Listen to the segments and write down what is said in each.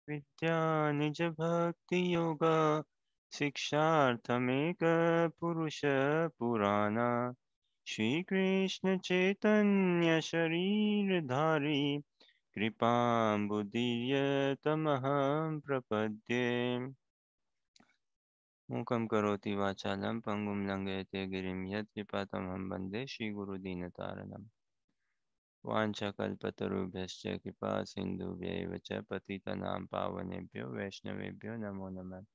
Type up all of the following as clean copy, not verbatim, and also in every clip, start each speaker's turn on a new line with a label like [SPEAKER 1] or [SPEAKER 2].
[SPEAKER 1] विद्या निज भक्ति योगा शिक्षार्थमेक पुरुष पुराना श्री कृष्ण चैतन्य शरीर धारी कृपां तमहं प्रपद्ये मूकं करोति वाचालं पङ्गुं लङ्घयते गिरिं यत्कृपातमहं वन्दे श्रीगुरुदीनतारणम् वाञ्छाकल्पतरुभ्यश्च कृपा सिन्धुभ्यैव च पतितनां पावनेभ्यो वैष्णवेभ्यो नमो नमः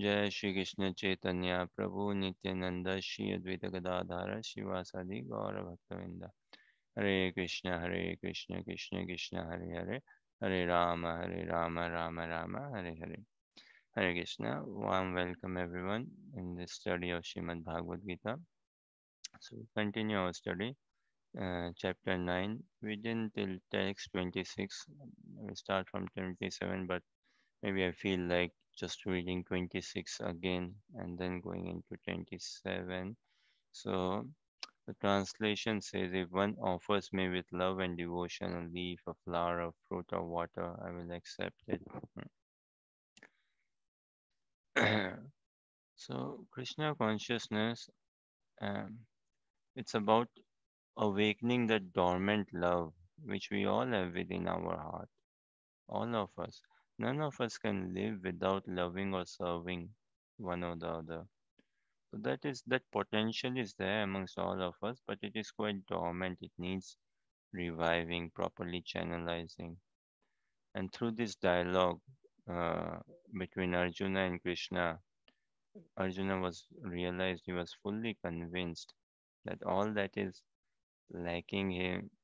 [SPEAKER 1] जय श्री कृष्ण चैतन्य प्रभु नित्यानंद श्री अद्वैत गदाधर शिवासादि गौरभक्तवृंद हरे Krishna Krishna Krishna Hare Hare Hare Ram Ram Ram Hare Hare Hare Krishna. Warm welcome everyone in this study of Srimad Bhagavad Gita. So we continue our study, chapter 9. We didn't till text 26. We start from 27, but maybe I feel like just reading 26 again and then going into 27. So the translation says, if one offers me with love and devotion a leaf, a flower, a fruit, or water, I will accept it. So Krishna consciousness, um, it's about awakening the dormant love which we all have within our heart, all of us. None of us can live without loving or serving one or the other. So that potential is there amongst all of us, but it is quite dormant. It needs reviving, properly channelizing. And through this dialogue uh, between Arjuna and Krishna, Arjuna was realized he was fully convinced that all that is lacking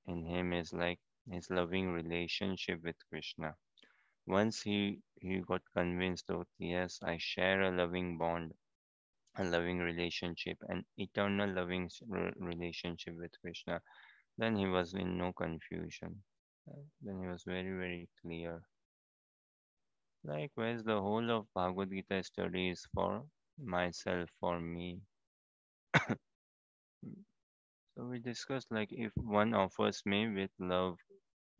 [SPEAKER 1] in him is like his loving relationship with Krishna. Once he got convinced that yes, I share a loving bond, a loving relationship, an eternal loving relationship with Krishna, then he was in no confusion. Then he was very, very clear. Likewise, the whole of Bhagavad Gita study is for myself, for me. So we discussed like if one offers me with love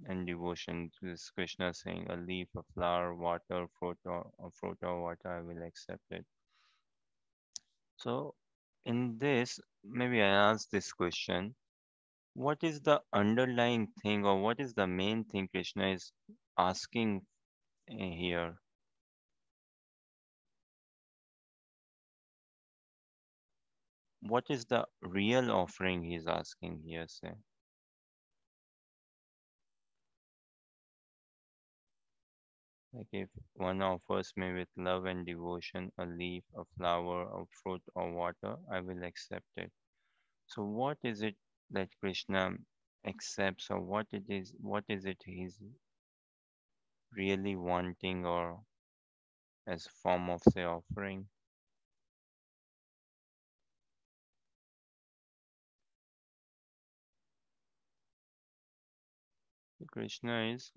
[SPEAKER 1] and devotion to this Krishna saying a leaf, a flower, water, fruit or water, I will accept it. So in this, maybe I ask this question: what is the underlying thing, or what is the main thing Krishna is asking here? What is the real offering he's asking here? Say, like if one offers me with love and devotion a leaf, a flower, a fruit, or water, I will accept it. So what is it that Krishna accepts, or what is it he's really wanting, or as form of say offering? So Krishna is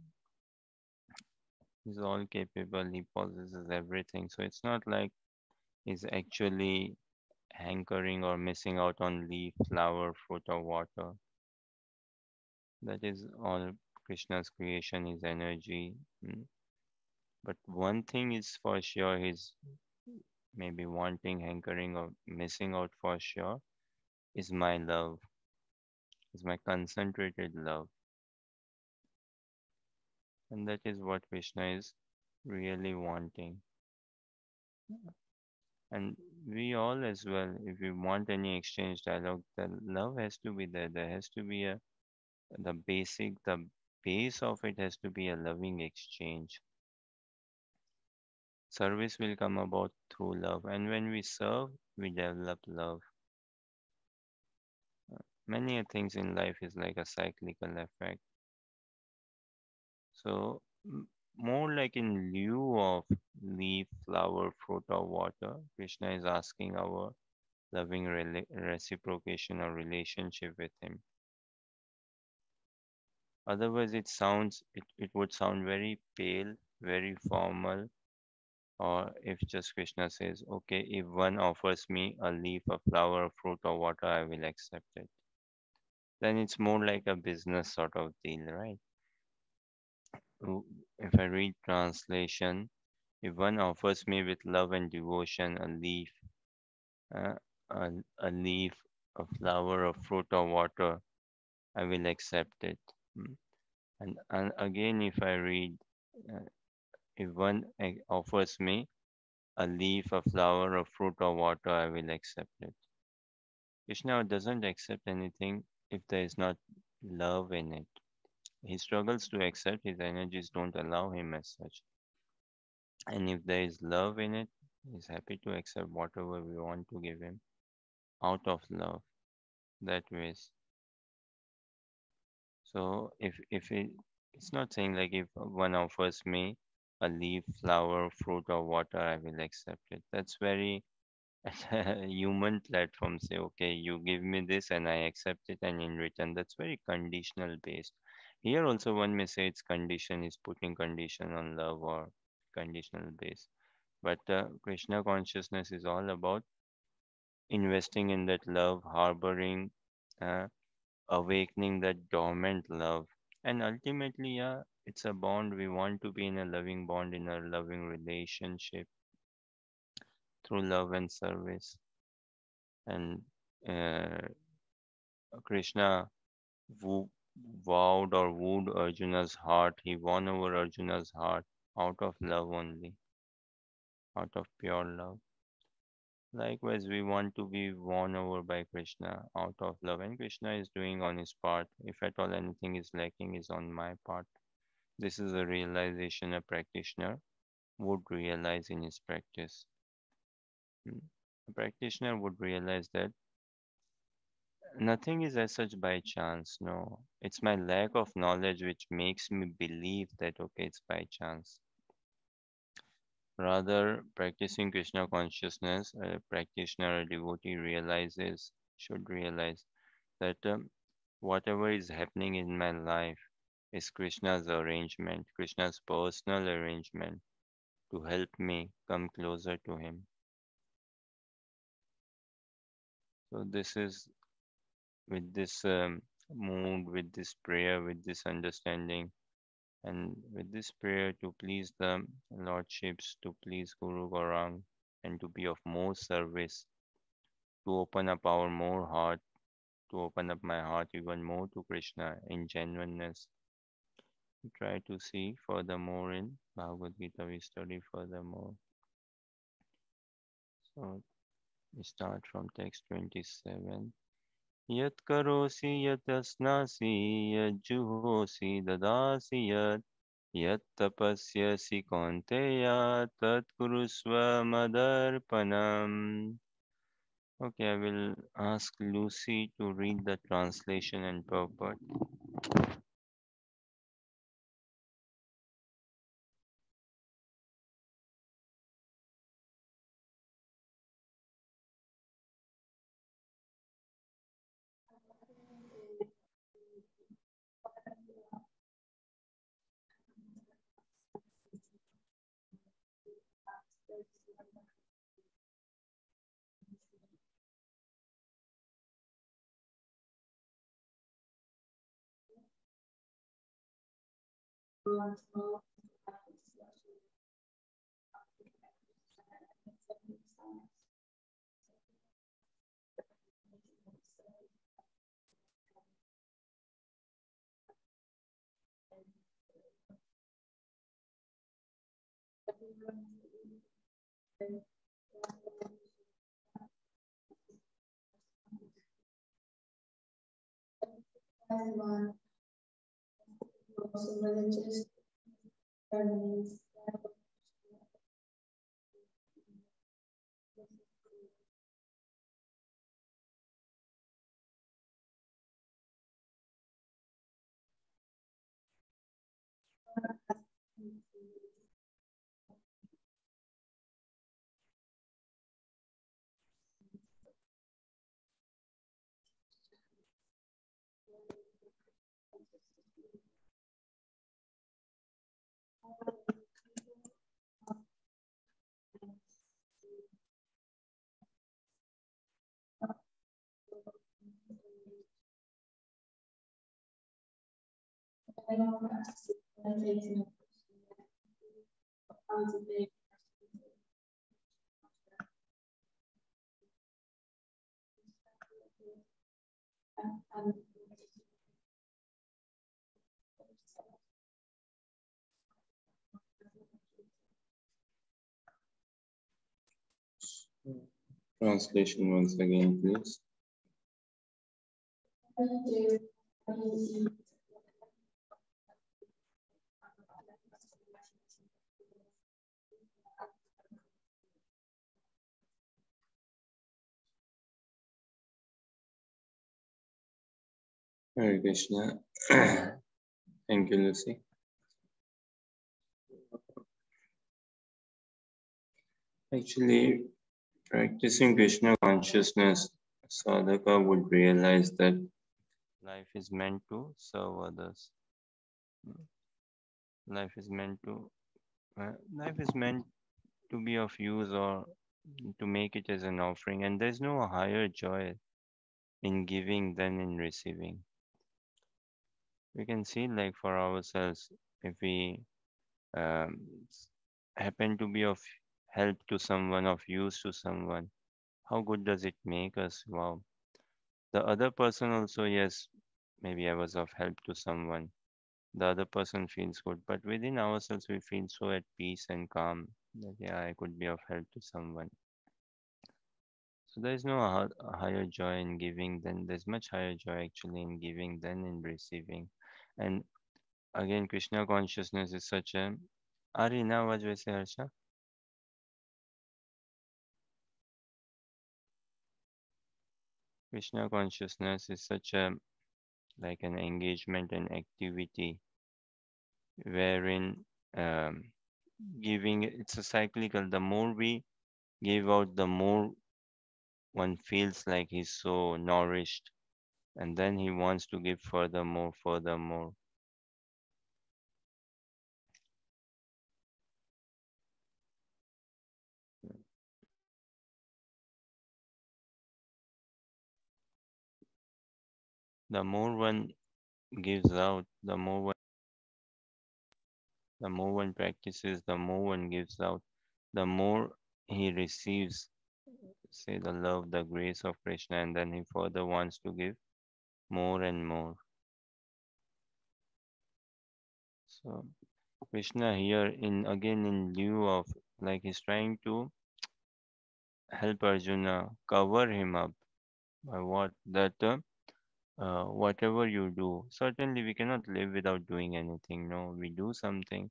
[SPEAKER 1] all capable, he possesses everything. So it's not like he's actually hankering or missing out on leaf, flower, fruit, or water. That is all Krishna's creation, his energy. But one thing is for sure, he's maybe wanting, hankering, or missing out for sure is my love, is my concentrated love. And that is what Krishna is really wanting. And we all as well, if we want any exchange dialogue, the love has to be there. There has to be the base of it has to be a loving exchange. Service will come about through love. And when we serve, we develop love. Many things in life is like a cyclical effect. So, more like in lieu of leaf, flower, fruit, or water, Krishna is asking our loving reciprocation or relationship with Him. Otherwise, it would sound very pale, very formal, or if just Krishna says, okay, if one offers me a leaf, a flower, a fruit, or water, I will accept it. Then it's more like a business sort of deal, right? if I read translation, if one offers me with love and devotion uh, a, a leaf, a flower, a fruit, or water, I will accept it. Mm. And again, if I read, uh, if one offers me a leaf, a flower, a fruit, or water, I will accept it. Krishna doesn't accept anything if there is not love in it. He struggles to accept, his energies don't allow him as such. And if there is love in it, he's happy to accept whatever we want to give him out of love. That ways. So it's not saying like if one offers me a leaf, flower, fruit, or water, I will accept it. That's very human platform. Say, okay, you give me this and I accept it, and in return, that's very conditional based. Here also one may say it's condition is putting condition on love or conditional base. But Krishna consciousness is all about investing in that love, harboring, uh, awakening that dormant love. And ultimately, yeah, it's a bond. We want to be in a loving bond, in a loving relationship through love and service. And uh, Krishna wo- vowed or wooed Arjuna's heart. He won over Arjuna's heart out of love only, out of pure love. Likewise, we want to be won over by Krishna out of love, and Krishna is doing on his part. If at all anything is lacking, is on my part. This is a realization a practitioner would realize in his practice. Mm. A practitioner would realize that nothing is as such by chance. No, it's my lack of knowledge which makes me believe that okay, it's by chance. Rather, practicing Krishna consciousness, a practitioner, a devotee should realize that whatever is happening in my life is Krishna's arrangement, Krishna's personal arrangement to help me come closer to Him. So, this is with this mood, with this prayer, with this understanding, and with this prayer to please the Lordships, to please Guru Gaurang, and to be of more service, to open up our more heart, to open up my heart even more to Krishna in genuineness. We try to see furthermore in Bhagavad Gita, we study furthermore. So we start from text 27. Yat karosi yat asnasi yat juhosi dadasi yat tapasyasi kaunteya tat kurusva madarpanam. Okay, I will ask Lucy to read the translation and purport. Translation once again, please. Hare Krishna. Thank you, Lucy. Actually, practicing Krishna consciousness, sadhaka would realize that life is meant to serve others. Life is meant to be of use or to make it as an offering, and there's no higher joy in giving than in receiving. We can see, like for ourselves, if we um, happen to be of help to someone, of use to someone, how good does it make us? Wow. The other person also, yes, maybe I was of help to someone. The other person feels good, but within ourselves, we feel so at peace and calm that, yeah, I could be of help to someone. So there is no higher joy in giving than there's much higher joy actually in giving than in receiving. And again, Krishna consciousness is such a. Ari na आवाज वैसे Harsha? Krishna consciousness is such a like an engagement and activity wherein giving, it's a cyclical. The more we give out, the more one feels like he's so nourished, and then he wants to give furthermore, furthermore. The more one gives out, the more one practices, the more one gives out, the more he receives, say, the love, the grace of Krishna, and then he further wants to give more and more. So Krishna here, in lieu of, like, he's trying to help Arjuna, cover him up by what that whatever you do, certainly we cannot live without doing anything. No, we do something,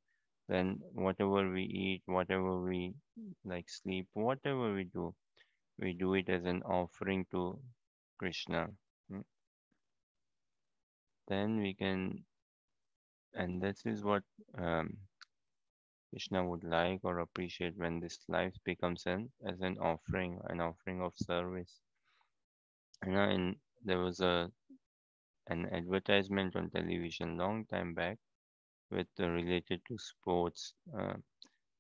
[SPEAKER 1] then whatever we eat, whatever we like sleep, whatever we do it as an offering to Krishna. Mm. Then we can, and this is what Krishna would like or appreciate, when this life becomes an offering of service. There was an advertisement on television long time back with related to sports.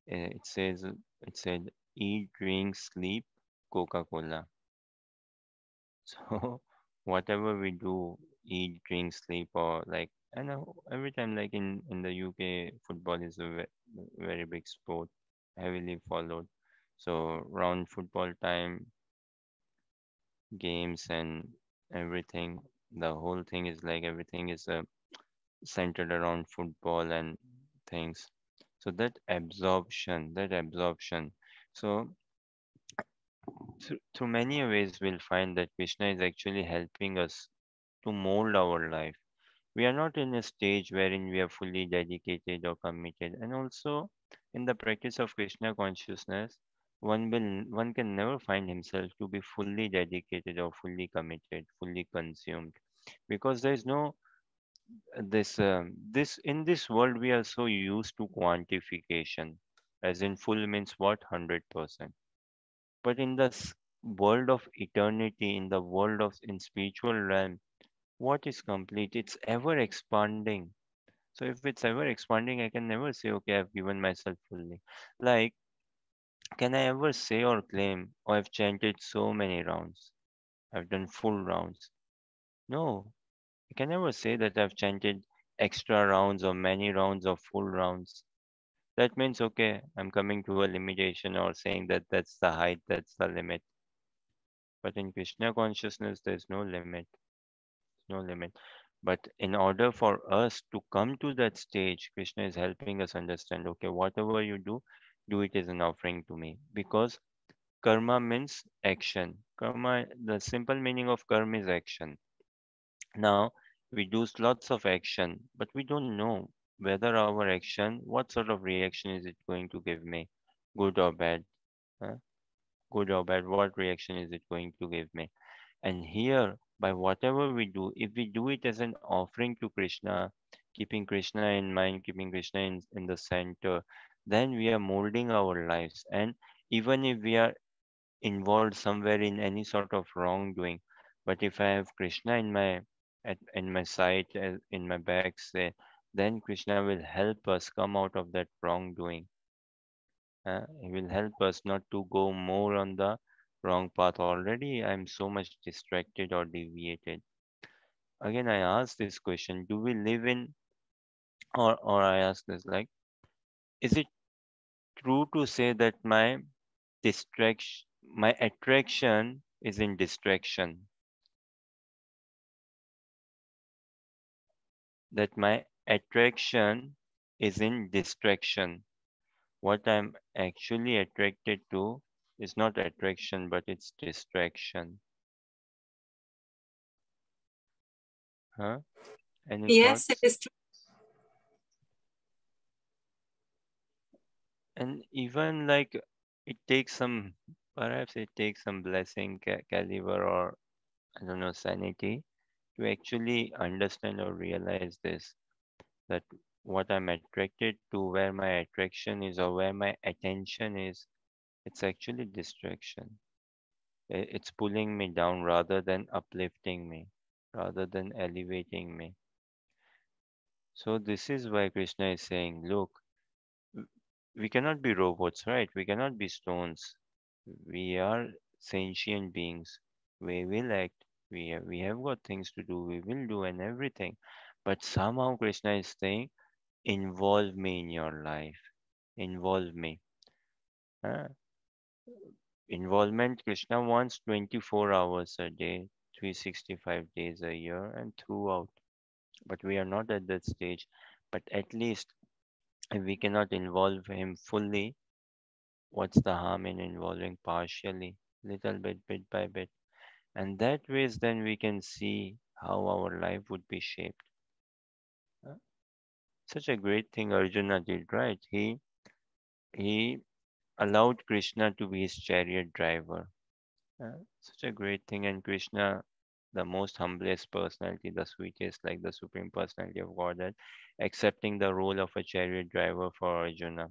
[SPEAKER 1] It said, eat, drink, sleep, Coca-Cola. So whatever we do, eat, drink, sleep, or like, I know every time, like in the UK, football is a very big sport, heavily followed. So around football time, games and everything, the whole thing is like everything is centered around football and things. So that absorption. So through many ways, we'll find that Krishna is actually helping us to mold our life. We are not in a stage wherein we are fully dedicated or committed. And also, in the practice of Krishna consciousness, one can never find himself to be fully dedicated or fully committed, fully consumed, because there is no this in this world we are so used to quantification, as in full means what, 100%. But in the world of eternity, in the world of in spiritual realm, what is complete? It's ever expanding. So if it's ever expanding, I can never say, okay, I've given myself fully. Like, can I ever say or claim, oh, I've chanted so many rounds, I've done full rounds? No, I can never say that I've chanted extra rounds or many rounds or full rounds, that means okay, I'm coming to a limitation or saying that that's the height, that's the limit. But in Krishna consciousness, there's no limit, no limit. But in order for us to come to that stage, Krishna is helping us understand, okay, whatever you do it as an offering to me. Because karma means action. Karma, the simple meaning of karma is action. Now, we do lots of action, but we don't know whether our action, what sort of reaction is it going to give me, good or bad. Huh? Good or bad, what reaction is it going to give me? And here, by whatever we do, if we do it as an offering to Krishna, keeping Krishna in mind, keeping Krishna in the center, then we are molding our lives. And even if we are involved somewhere in any sort of wrongdoing, but if I have Krishna in my sight, in my back, say, then Krishna will help us come out of that wrongdoing. He will help us not to go more on the wrong path. Already, I'm so much distracted or deviated. Again, I ask this question: do we live in, or I ask this like, is it true to say that my attraction is in distraction? That my attraction is in distraction. What I'm actually attracted to is not attraction, but it's distraction. Huh? Any
[SPEAKER 2] Yes, it
[SPEAKER 1] thoughts?
[SPEAKER 2] is true.
[SPEAKER 1] And even like it takes some, perhaps it takes some blessing, caliber, or I don't know, sanity to actually understand or realize this, that what I'm attracted to, where my attraction is, or where my attention is, it's actually distraction. It's pulling me down rather than uplifting me, rather than elevating me. So this is why Krishna is saying, look, w- we cannot be robots, right? We cannot be stones. We are sentient beings. We will act. We have got things to do. We will do and everything. But somehow Krishna is saying, involve me in your life. Involve me. Huh? Involvement, Krishna wants 24 hours a day, 365 days a year, and throughout. But we are not at that stage. But at least if we cannot involve him fully, what's the harm in involving partially, little bit, bit by bit? And that ways, then we can see how our life would be shaped. Uh, Such a great thing Arjuna did, right? He allowed Krishna to be his chariot driver. Such a great thing, and Krishna, the most humblest personality, the sweetest, like the supreme personality of Godhead, accepting the role of a chariot driver for Arjuna.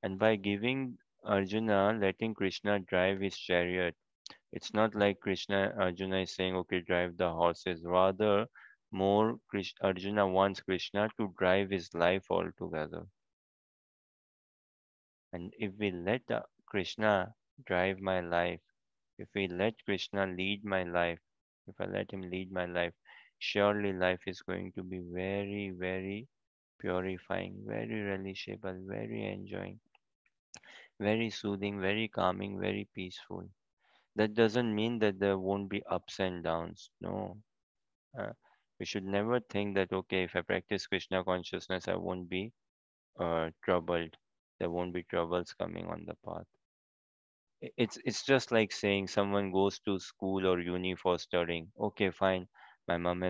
[SPEAKER 1] And by giving Arjuna, letting Krishna drive his chariot, it's not like Arjuna is saying, okay, drive the horses. Rather, Arjuna wants Krishna to drive his life altogether. And if we let Krishna drive my life, if we let Krishna lead my life, if I let him lead my life, surely life is going to be very, very purifying, very relishable, very enjoying, very soothing, very calming, very peaceful. That doesn't mean that there won't be ups and downs. No. Uh, we should never think that, okay, if I practice Krishna consciousness, I won't be troubled. There won't be troubles coming on the path. It's just like saying someone goes to school or uni for studying. Okay, fine. Mom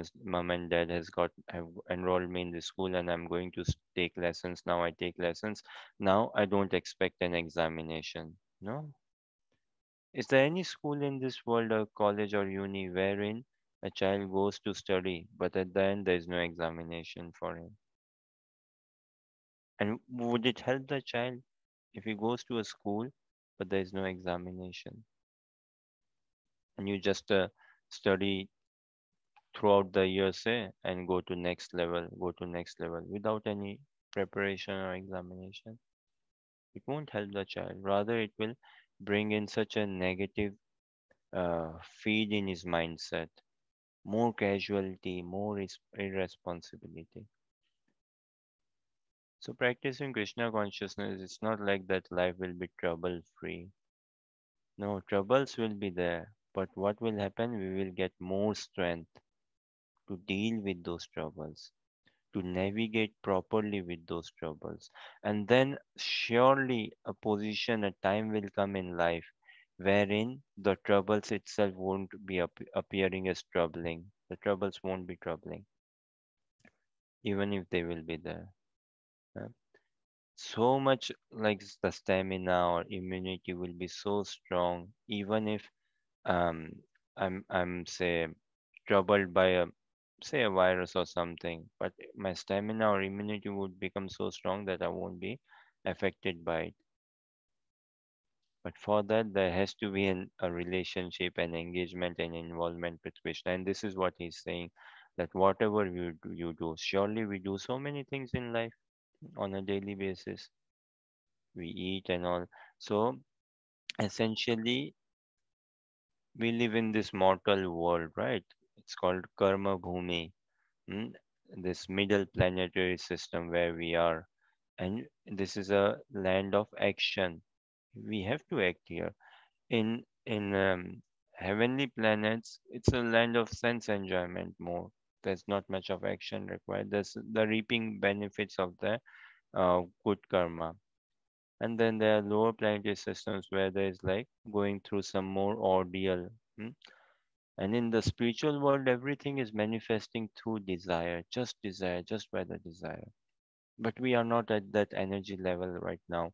[SPEAKER 1] and dad have enrolled me in the school, and I'm going to take lessons. Now I take lessons. Now I don't expect an examination. No. Is there any school in this world, or college or uni, wherein a child goes to study, but at the end there is no examination for him? And would it help the child if he goes to a school, but there is no examination, and you just study throughout the year, say, and go to next level without any preparation or examination? It won't help the child. Rather, it will bring in such a negative feed in his mindset, more casualty, more irresponsibility. So practicing Krishna consciousness, it's not like that life will be trouble free. No, troubles will be there. But what will happen? We will get more strength to deal with those troubles, to navigate properly with those troubles. And then surely a position, a time will come in life wherein the troubles itself won't be appearing as troubling. The troubles won't be troubling, even if they will be there. Uh, So much like the stamina or immunity will be so strong, even if um, I'm say troubled by a say a virus or something, but my stamina or immunity would become so strong that I won't be affected by it. But for that, there has to be a relationship and engagement and involvement with Krishna. And this is what he's saying, that whatever you do, surely we do so many things in life on a daily basis. We eat and all. So essentially, we live in this mortal world, right? It's called Karma Bhumi, mm, this middle planetary system where we are. And this is a land of action. We have to act here. In heavenly planets, it's a land of sense enjoyment more. There's not much of action required. There's the reaping benefits of the good karma. And then there are lower planetary systems where there is like going through some more ordeal. mm, And in the spiritual world, everything is manifesting through desire, just by the desire. But we are not at that energy level right now.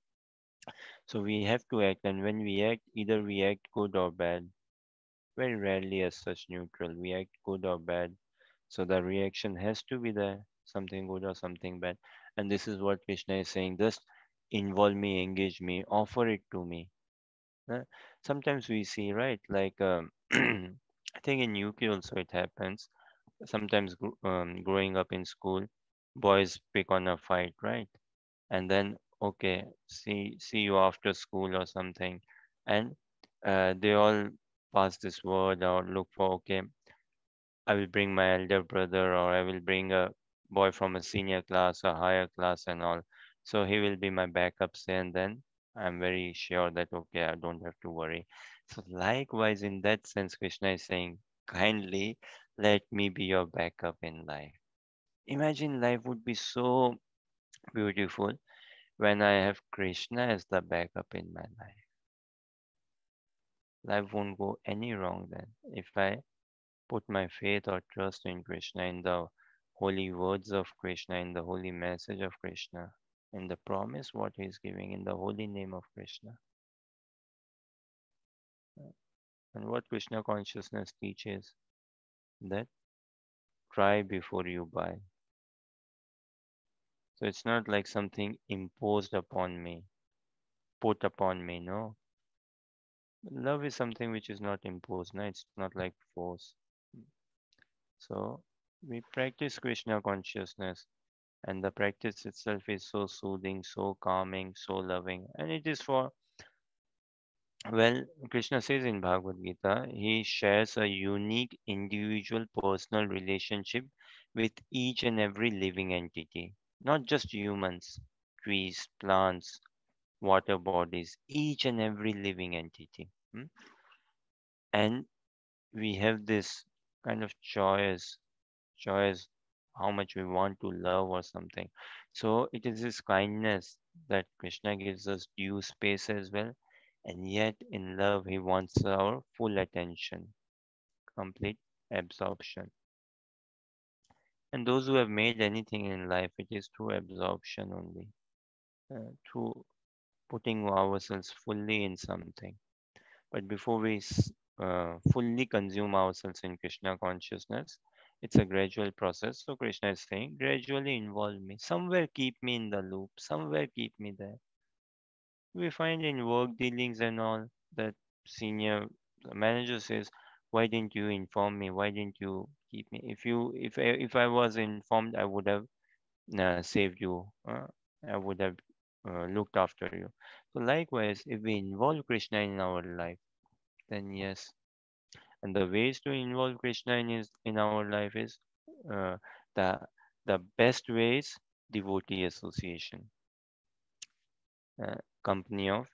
[SPEAKER 1] So we have to act, and when we act, either we act good or bad. Very rarely as such neutral. We act good or bad. So the reaction has to be there, something good or something bad. And this is what Krishna is saying. Just involve me, engage me, offer it to me. Uh, Sometimes we see, right? Like, I think in UK also it happens sometimes growing up in school, boys pick on a fight, right? And then okay, see you after school or something, and they all pass this word or look for okay, I will bring my elder brother or I will bring a boy from a senior class or higher class and all. So he will be my backup, say, and then I'm very sure that okay, I don't have to worry. So likewise, in that sense, Krishna is saying, kindly let me be your backup in life. Imagine life would be so beautiful when I have Krishna as the backup in my life. Life won't go any wrong then. If I put my faith or trust in Krishna, in the holy words of Krishna, in the holy message of Krishna, in the promise what he is giving, in the holy name of Krishna. And what Krishna consciousness teaches that try before you buy. So it's not like something imposed upon me, put upon me, no. Love is something which is not imposed, no, it's not like force. So we practice Krishna consciousness, and the practice itself is so soothing, so calming, so loving. And it is for, well, Krishna says in Bhagavad Gita, he shares a unique individual personal relationship with each and every living entity, not just humans, trees, plants, water bodies, each and every living entity. And we have this kind of choice how much we want to love or something. So it is this kindness that Krishna gives us due space as well. And yet in love, he wants our full attention, complete absorption. And those who have made anything in life, it is through absorption only, through putting ourselves fully in something. But before we fully consume ourselves in Krishna consciousness, it's a gradual process. So Krishna is saying, gradually involve me. Somewhere keep me in the loop. Somewhere keep me there. We find in work dealings and all that senior manager says, "Why didn't you inform me? Why didn't you keep me? If I was informed, I would have saved you. I would have looked after you." So likewise, if we involve Krishna in our life, then yes. And the ways to involve Krishna in our life is uh, the the best ways. devotee association, company of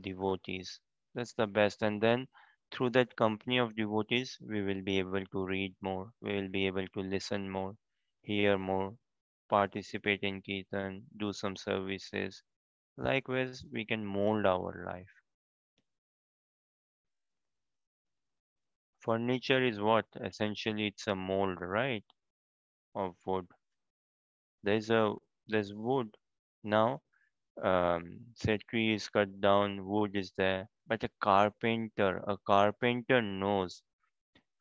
[SPEAKER 1] devotees. That's the best. And then through that company of devotees, we will be able to read more, we will be able to listen more, hear more, participate in kirtan, do some services. Likewise, we can mold our life. Furniture is what? Essentially, it's a mold, right? Of wood. There's a there's wood. Now, say tree is cut down, wood is there. But a carpenter knows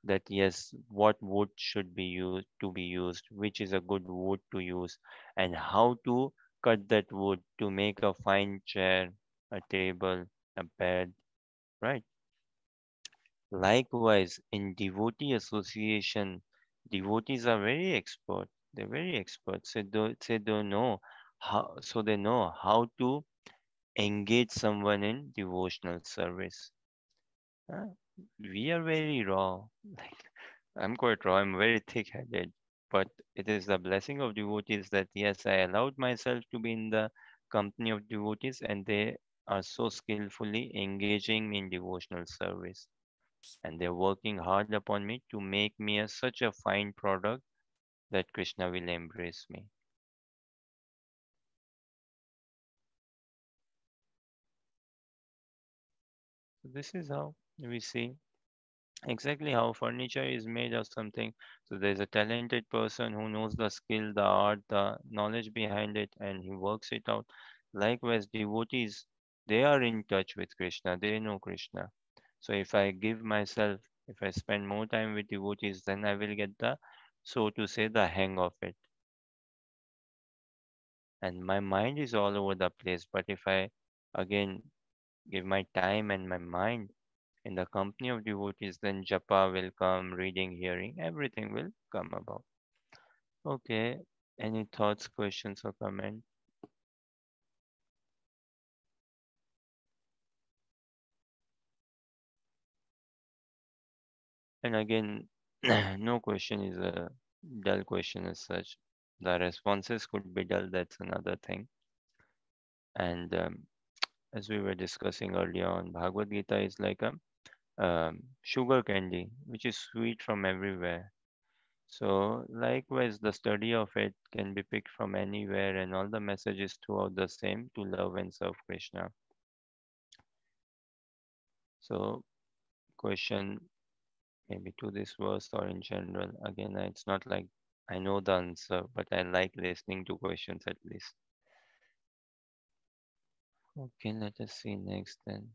[SPEAKER 1] that yes, what wood should be used, which is a good wood to use, and how to cut that wood to make a fine chair, a table, a bed, right? Likewise, in devotee association, devotees are very expert. They're very expert. So they know they know how to engage someone in devotional service. Uh, we are very raw. Like I'm quite raw. I'm very thick-headed. But it is the blessing of devotees that yes, I allowed myself to be in the company of devotees, and they are so skillfully engaging me in devotional service, and they're working hard upon me to make me such a fine product that Krishna will embrace me. So this is how we see exactly how furniture is made of something. So there's a talented person who knows the skill, the art, the knowledge behind it, and he works it out. Likewise, devotees, they are in touch with Krishna, they know Krishna. So if I give myself, if I spend more time with devotees, then I will get the, so to say, the hang of it. And my mind is all over the place. But if I again give my time and my mind in the company of devotees, then japa will come, reading, hearing, everything will come about. Okay, any thoughts, questions, or comment? And again, no question is a dull question as such. The responses could be dull, that's another thing. And as we were discussing earlier on, Bhagavad Gita is like a sugar candy, which is sweet from everywhere. So, likewise, the study of it can be picked from anywhere, and all the messages throughout the same to love and serve Krishna. So, question maybe to this verse or in general. Again, it's not like I know the answer, but I like listening to questions at least. Okay, let us see next then.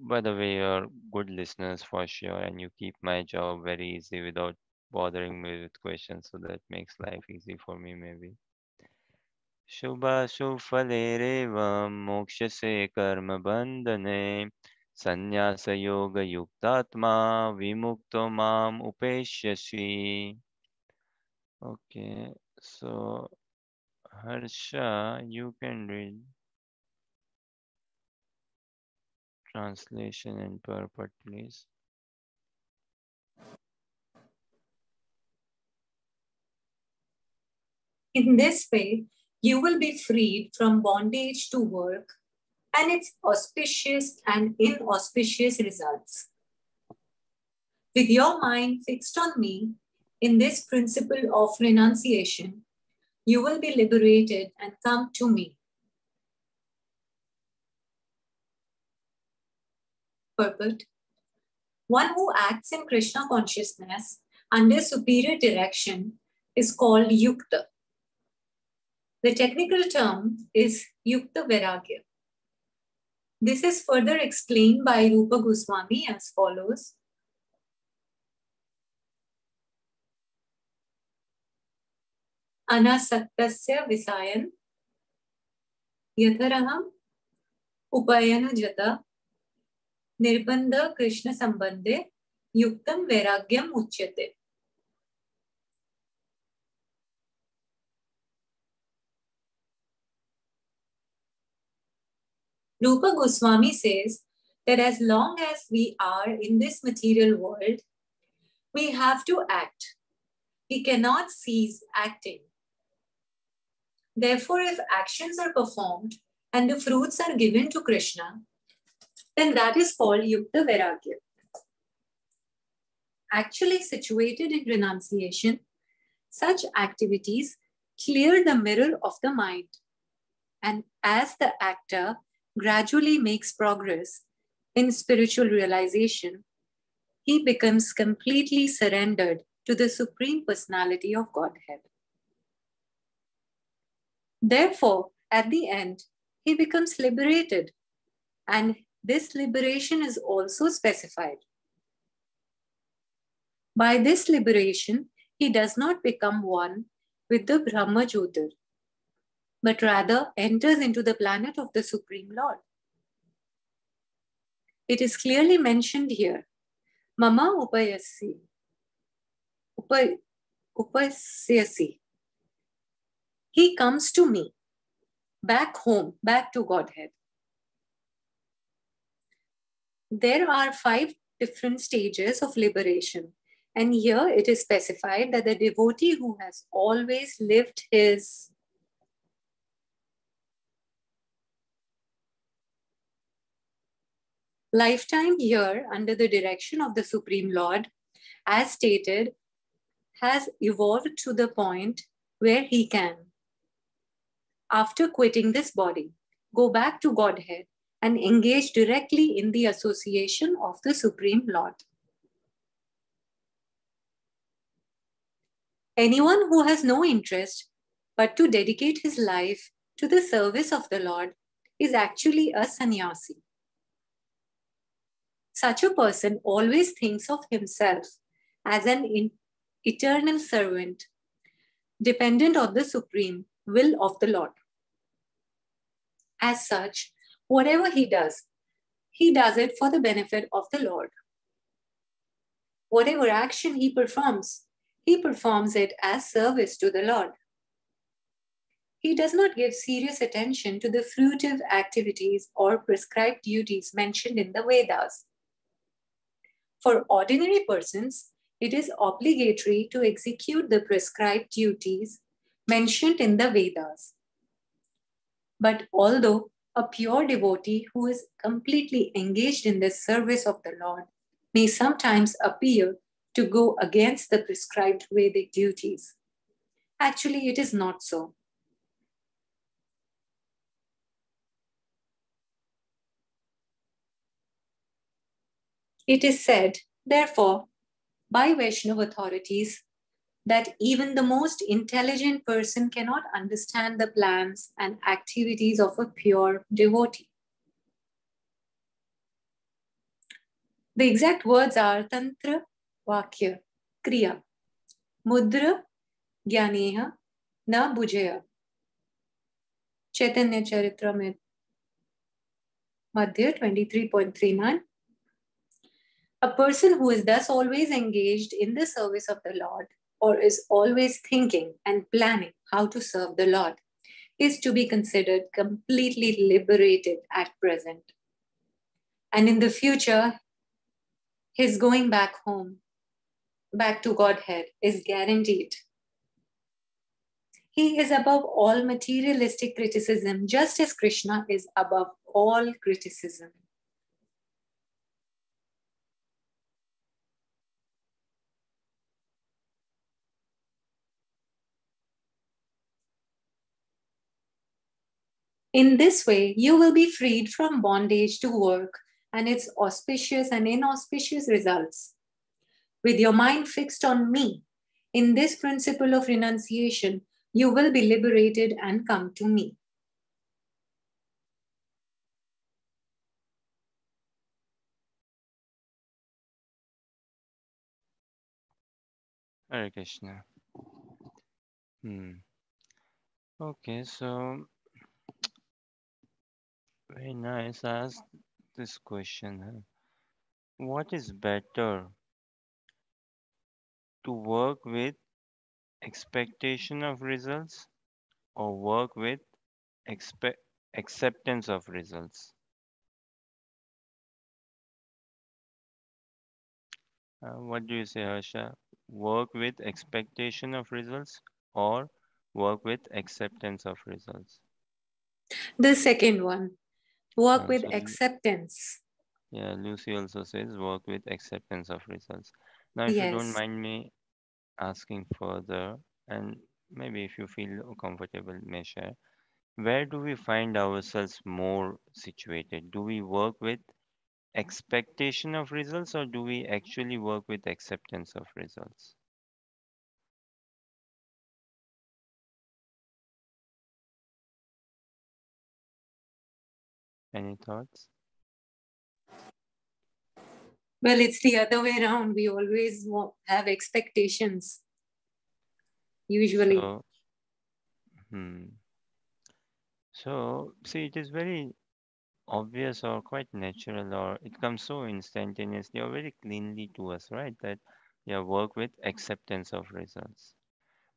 [SPEAKER 1] By the way, you're good listeners for sure, and you keep my job very easy without bothering me with questions, so that makes life easy for me, maybe. शुभाशुफलेरेवं मोक्षसे कर्मबन्धने संन्यासयोगयुक्तात्मा विमुक्तो माम् उपेष्यसि. Okay, so Harsha, you can read translation and purport, please.
[SPEAKER 2] In this way, you will be freed from bondage to work and its auspicious and inauspicious results. With your mind fixed on me, in this principle of renunciation, you will be liberated and come to me. Purport. One who acts in Krishna consciousness under superior direction is called Yukta. The technical term is Yukta Vairagya. This is further explained by Rupa Goswami as follows. Anasaktasya visayan yatharaham upayana jata nirbandha Krishna sambandhe yuktam vairagyam uchyate. Rupa Goswami says that as long as we are in this material world, we have to act. We cannot cease acting. Therefore, if actions are performed and the fruits are given to Krishna, then that is called Yukta Vairagya. Actually situated in renunciation, such activities clear the mirror of the mind. And as the actor gradually makes progress in spiritual realization, he becomes completely surrendered to the Supreme Personality of Godhead. Therefore, at the end, he becomes liberated, and this liberation is also specified. By this liberation, he does not become one with the Brahma Jyotir, but rather enters into the planet of the Supreme Lord. It is clearly mentioned here, Mama Upasyasi. He comes to me, back home, back to Godhead. There are 5 different stages of liberation. And here it is specified that the devotee who has always lived his lifetime here under the direction of the Supreme Lord, as stated, has evolved to the point where he can, after quitting this body, go back to Godhead and engage directly in the association of the Supreme Lord. Anyone who has no interest but to dedicate his life to the service of the Lord is actually a sannyasi. Such a person always thinks of himself as an eternal servant, dependent on the supreme will of the Lord. As such, whatever he does it for the benefit of the Lord. Whatever action he performs it as service to the Lord. He does not give serious attention to the fruitive activities or prescribed duties mentioned in the Vedas. For ordinary persons, it is obligatory to execute the prescribed duties mentioned in the Vedas. But although a pure devotee who is completely engaged in the service of the Lord may sometimes appear to go against the prescribed Vedic duties, actually it is not so. It is said, therefore, by Vaishnava authorities that even the most intelligent person cannot understand the plans and activities of a pure devotee. The exact words are Tantra, Vakya, Kriya, Mudra, Jnaneha, Na Bujaya. Chaitanya Charitamrita Madhya 23.39. A person who is thus always engaged in the service of the Lord, or is always thinking and planning how to serve the Lord, is to be considered completely liberated at present. And in the future, his going back home, back to Godhead, is guaranteed. He is above all materialistic criticism, just as Krishna is above all criticism. In this way, you will be freed from bondage to work and its auspicious and inauspicious results. With your mind fixed on me, in this principle of renunciation, you will be liberated and come to me.
[SPEAKER 1] Hare Krishna. Okay, so very nice. I asked this question. What is better, to work with expectation of results or work with acceptance of results? What do you say, Harsha? Work with expectation of results or Work with acceptance of results.
[SPEAKER 2] The second one, work with
[SPEAKER 1] So
[SPEAKER 2] acceptance.
[SPEAKER 1] yeah, Lucy also says work with acceptance of results. Now, if you don't
[SPEAKER 2] Yes.
[SPEAKER 1] mind me asking further, and maybe if you feel comfortable, may share, where do we find ourselves more situated? Do we work with expectation of results, or do we actually work with acceptance of results? Any thoughts?
[SPEAKER 2] Well, it's the other way around. We always have expectations, usually.
[SPEAKER 1] So, hmm. So, see, it is very obvious or quite natural, or it comes so instantaneously or very cleanly to us, right? That yeah, work with acceptance of results.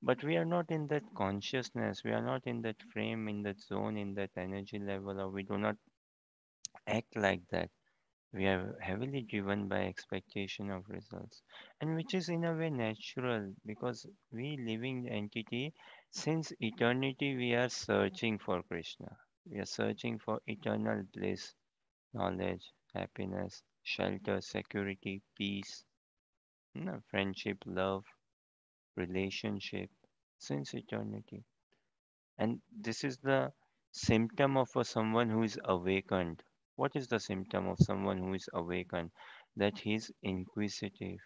[SPEAKER 1] But we are not in that consciousness, we are not in that frame, in that zone, in that energy level, or we do not act like that. We are heavily driven by expectation of results, and which is in a way natural because we living entity, since eternity we are searching for Krishna. We are searching for eternal bliss, knowledge, happiness, shelter, security, peace, friendship, love, relationship, since eternity. And this is the symptom of someone who is awakened. What is the symptom of someone who is awakened? That he's inquisitive,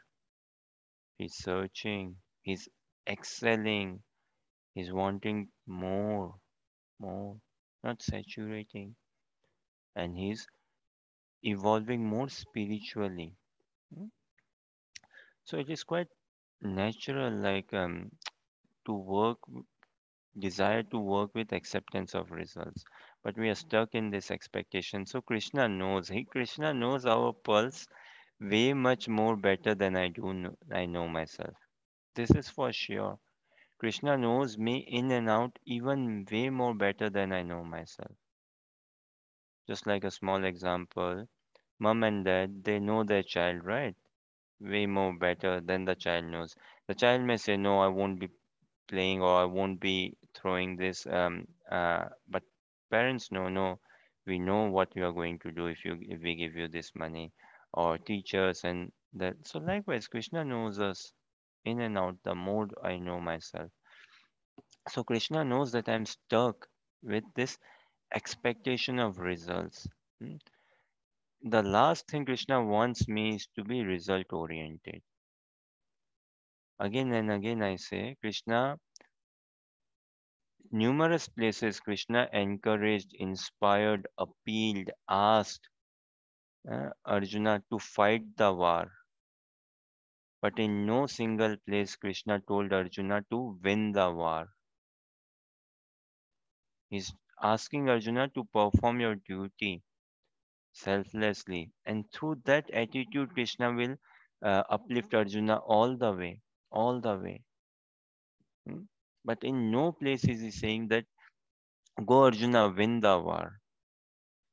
[SPEAKER 1] he's searching, he's excelling, he's wanting more, more, not saturating, and he's evolving more spiritually. Mm. So it is quite natural, like to work desire to work with acceptance of results, but we are stuck in this expectation. So Krishna knows our pulse way much more better than I know myself. This is for sure. Krishna knows me in and out even way more better than I know myself. Just like a small example, mom and dad, they know their child, right? Way more better than the child knows. The child may say, no, I won't be playing, or I won't be throwing this. But parents know, no, we know what you are going to do if we give you this money, or teachers and that. So likewise, Krishna knows us in and out the more I know myself. So Krishna knows that I'm stuck with this expectation of results. Hmm. The last thing Krishna wants me is to be result oriented. Again and again I say, Krishna, numerous places Krishna encouraged, inspired, appealed, asked Arjuna to fight the war. But in no single place Krishna told Arjuna to win the war. He's asking Arjuna to perform your duty selflessly. And through that attitude, Krishna will uplift Arjuna all the way, all the way. Hmm? But in no place is he saying that go Arjuna, win the war.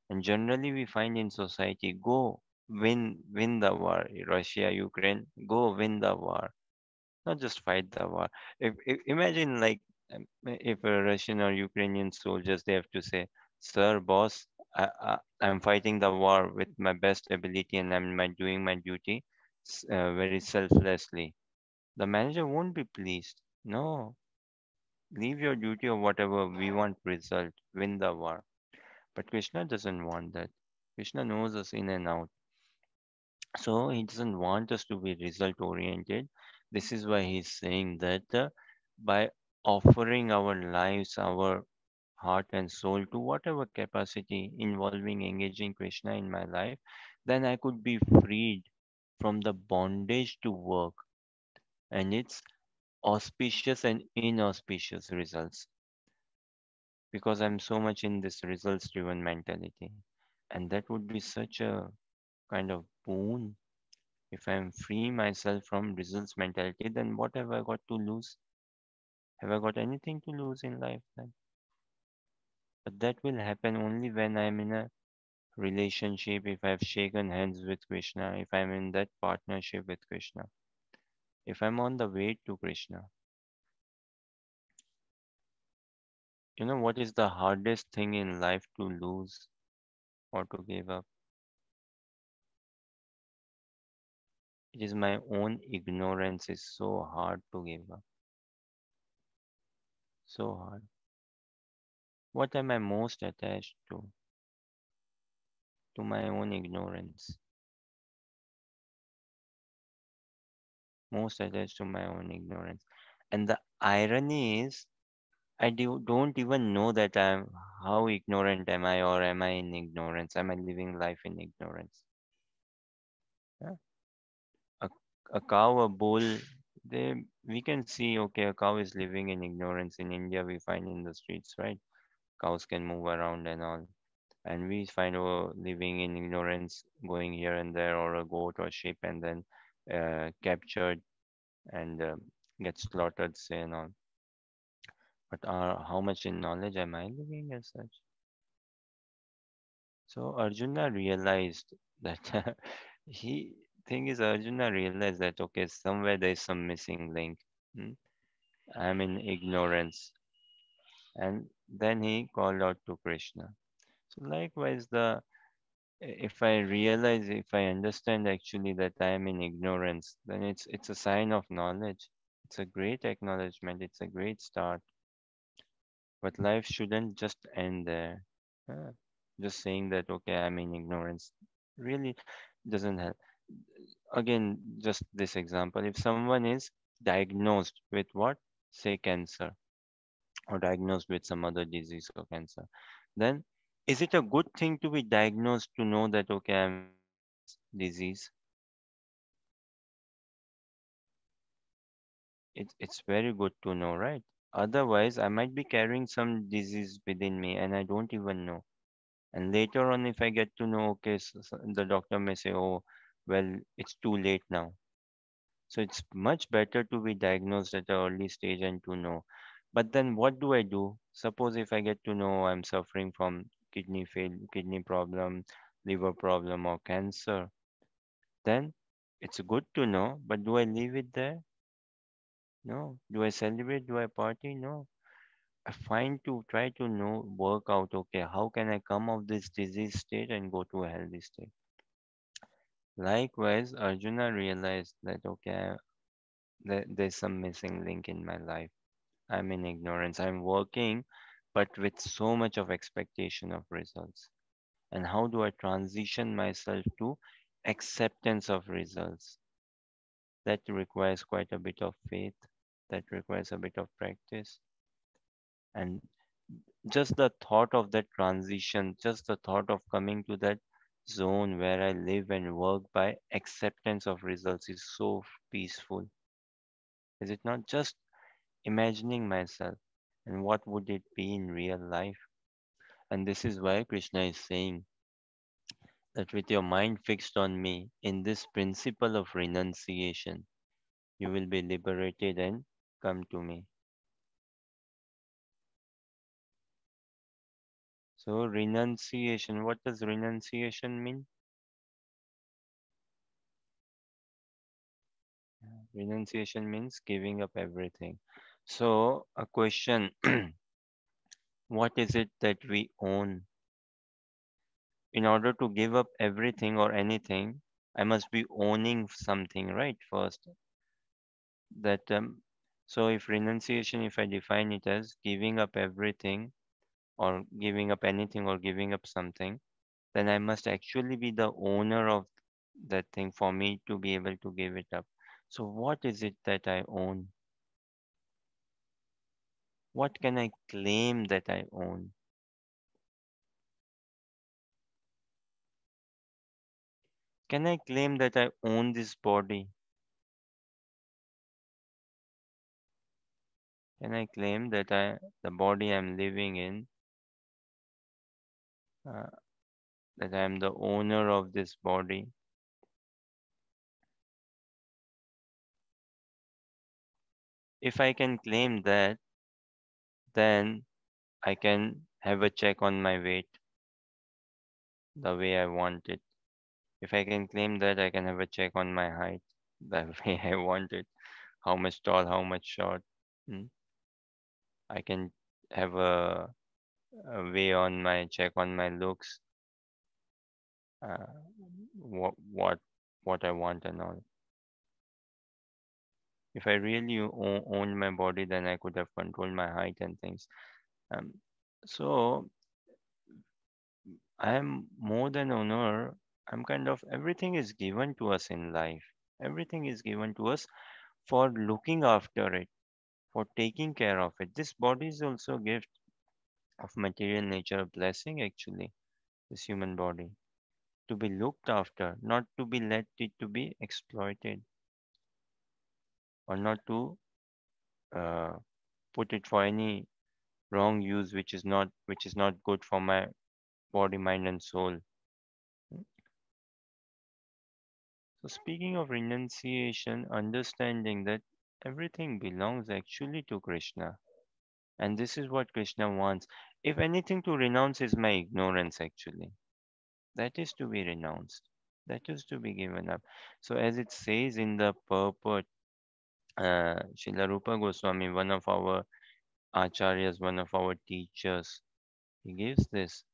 [SPEAKER 1] And generally, we find in society, go win the war. Russia, Ukraine, go win the war, not just fight the war. If imagine like if a Russian or Ukrainian soldiers, they have to say, "Sir, boss, I'm fighting the war with my best ability and doing my duty very selflessly." The manager won't be pleased. No, leave your duty or whatever. We want result. Win the war. But Krishna doesn't want that. Krishna knows us in and out. So he doesn't want us to be result oriented. This is why he's saying that by offering our lives, our heart and soul to whatever capacity involving engaging Krishna in my life, then I could be freed from the bondage to work and its auspicious and inauspicious results, because I'm so much in this results driven mentality. And that would be such a kind of boon. If I'm free myself from results mentality, then what have I got to lose? Have I got anything to lose in life then? But that will happen only when I'm in a relationship, if I've shaken hands with Krishna, if I'm in that partnership with Krishna, if I'm on the way to Krishna. You know what is the hardest thing in life to lose or to give up? It is my own ignorance is so hard to give up. So hard. What am I most attached to? To my own ignorance. Most attached to my own ignorance. And the irony is, don't even know that I'm how ignorant am I, or am I in ignorance? Am I living life in ignorance? Yeah. A, a cow, a bull, we can see, okay, a cow is living in ignorance. In India, we find in the streets, right? Cows can move around and all. And we find living in ignorance, going here and there, or a goat or sheep, and then captured and get slaughtered, say, and all. But how much in knowledge am I living as such? So Arjuna realized that he thing is Arjuna realized that okay, somewhere there is some missing link. Hmm? I'm in ignorance, and then he called out to Krishna. So likewise, the if I realize, if I understand actually that I am in ignorance, then it's a sign of knowledge. It's a great acknowledgement. It's a great start. But life shouldn't just end there. Uh, just saying that okay, I'm in ignorance really doesn't help. Again, just this example: if someone is diagnosed with what, say, cancer, or diagnosed with some other disease or cancer, then is it a good thing to be diagnosed to know that okay, I'm having this disease? It's very good to know, right? Otherwise I might be carrying some disease within me and I don't even know. And later on, if I get to know, okay, the doctor may say, oh, well, it's too late now. So it's much better to be diagnosed at an early stage and to know. But then what do I do? Suppose if I get to know I'm suffering from kidney problem, liver problem, or cancer, then it's good to know, but do I leave it there? No. Do I celebrate? Do I party? No. I find to try to know, work out, okay, how can I come of this disease state and go to a healthy state? Likewise, Arjuna realized that, okay, there's some missing link in my life. I'm in ignorance. I'm working, but with so much of expectation of results. And how do I transition myself to acceptance of results? That requires quite a bit of faith. That requires a bit of practice. And just the thought of that transition, just the thought of coming to that zone where I live and work by acceptance of results is so peaceful. Is it not? Just imagining myself and what would it be in real life? And this is why Krishna is saying that with your mind fixed on me in this principle of renunciation, you will be liberated and come to me. So, renunciation, what does renunciation mean? Renunciation means giving up everything. So, a question: what is it that we own? In order to give up everything or anything, I must be owning something, right? First, that so if renunciation, if I define it as giving up everything or giving up anything or giving up something, then I must actually be the owner of that thing for me to be able to give it up. So, what is it that I own? What can I claim that I own? Can I claim that I own this body? Can I claim that the body I'm living in, uh, that I am the owner of this body? If I can claim that, then I can have a check on my weight the way I want it. If I can claim that, I can have a check on my height the way I want it. How much tall, how much short. Hmm? I can. have a way on my check on my looks, uh, what what what I want and all. If I really owned my body, then I could have controlled my height and things. Um, so I am more than owner. I'm kind of everything is given to us in life. Everything is given to us for looking after it, for taking care of it. This body is also a gift of material nature, a blessing actually. This human body to be looked after, not to be let it to be exploited or not to uh, put it for any wrong use, which is not good for my body, mind, and soul. So speaking of renunciation, understanding that everything belongs actually to Krishna, and this is what Krishna wants. If anything to renounce is my ignorance actually. That is to be renounced. That is to be given up. So as it says in the purport, Srila Rupa Goswami, one of our acharyas, one of our teachers, he gives this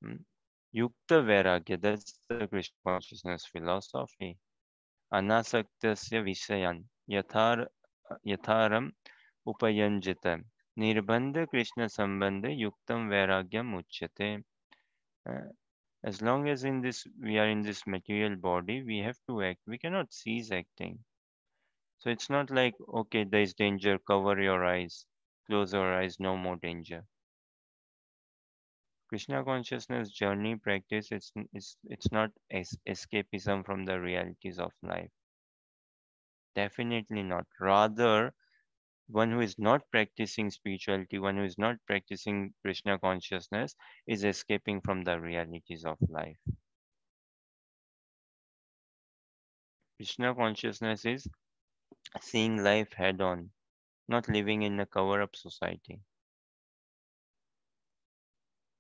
[SPEAKER 1] mm, Yukta Vairagya, that's the Krishna consciousness philosophy. Anasaktasya Vishayan Yatharam Upayanjita Nirbandha Krishna Sambandha Yuktam Vairagyam Uchyate. Uh, As long as in this we are in this material body, we have to act. We cannot cease acting. So it's not like okay, there is danger, cover your eyes, close your eyes, no more danger. Krishna consciousness journey practice it's not escapism from the realities of life. Definitely not. Rather, one who is not practicing spirituality, one who is not practicing Krishna consciousness, is escaping from the realities of life. Krishna consciousness is seeing life head on, not living in a cover up society.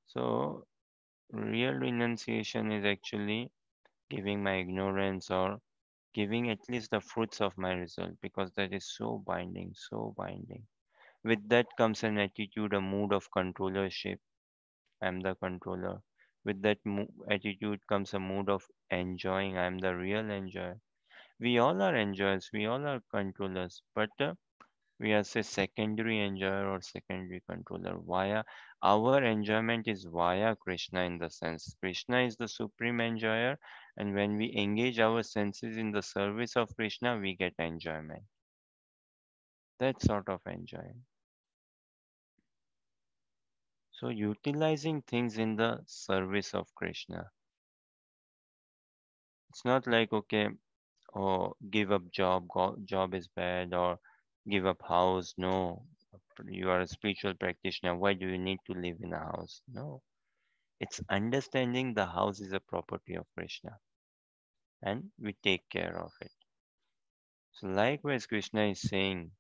[SPEAKER 1] So, real renunciation is actually giving my ignorance or giving at least the fruits of my result because that is so binding, so binding. With that comes an attitude, a mood of controllership. I'm the controller. With that attitude comes a mood of enjoying. I'm the real enjoyer. We all are enjoyers, we all are controllers, but we are say secondary enjoyer or secondary controller via our enjoyment is via Krishna in the sense Krishna is the supreme enjoyer, and when we engage our senses in the service of Krishna we get enjoyment. That sort of enjoyment. So utilizing things in the service of Krishna, it's not like okay, or give up job is bad, or give up house. No, you are a spiritual practitioner, why do you need to live in a house? No, it's understanding the house is a property of Krishna and we take care of it. So likewise Krishna is saying,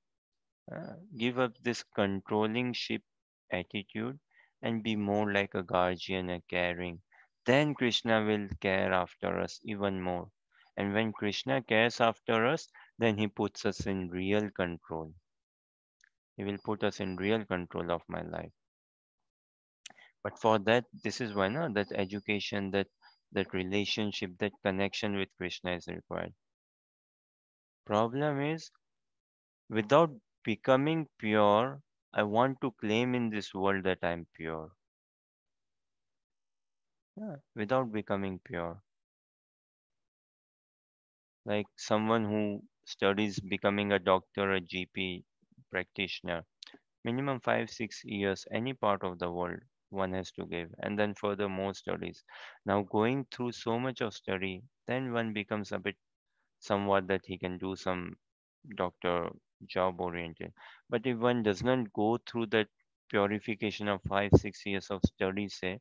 [SPEAKER 1] give up this controlling ship attitude and be more like a guardian, a caring. Then Krishna will care after us even more. And when Krishna cares after us, then he puts us in real control. He will put us in real control of my life. But for that, this is why no, that education, that relationship, that connection with Krishna is required. Problem is, without becoming pure, I want to claim in this world that I'm pure. Yeah, without becoming pure. Like someone who studies becoming a doctor, a GP practitioner, minimum 5 6 years, any part of the world one has to give, and then further more studies. Now going through so much of study, then one becomes a bit somewhat that he can do some doctor job oriented. But if one does not go through that purification of 5 6 years of study, say,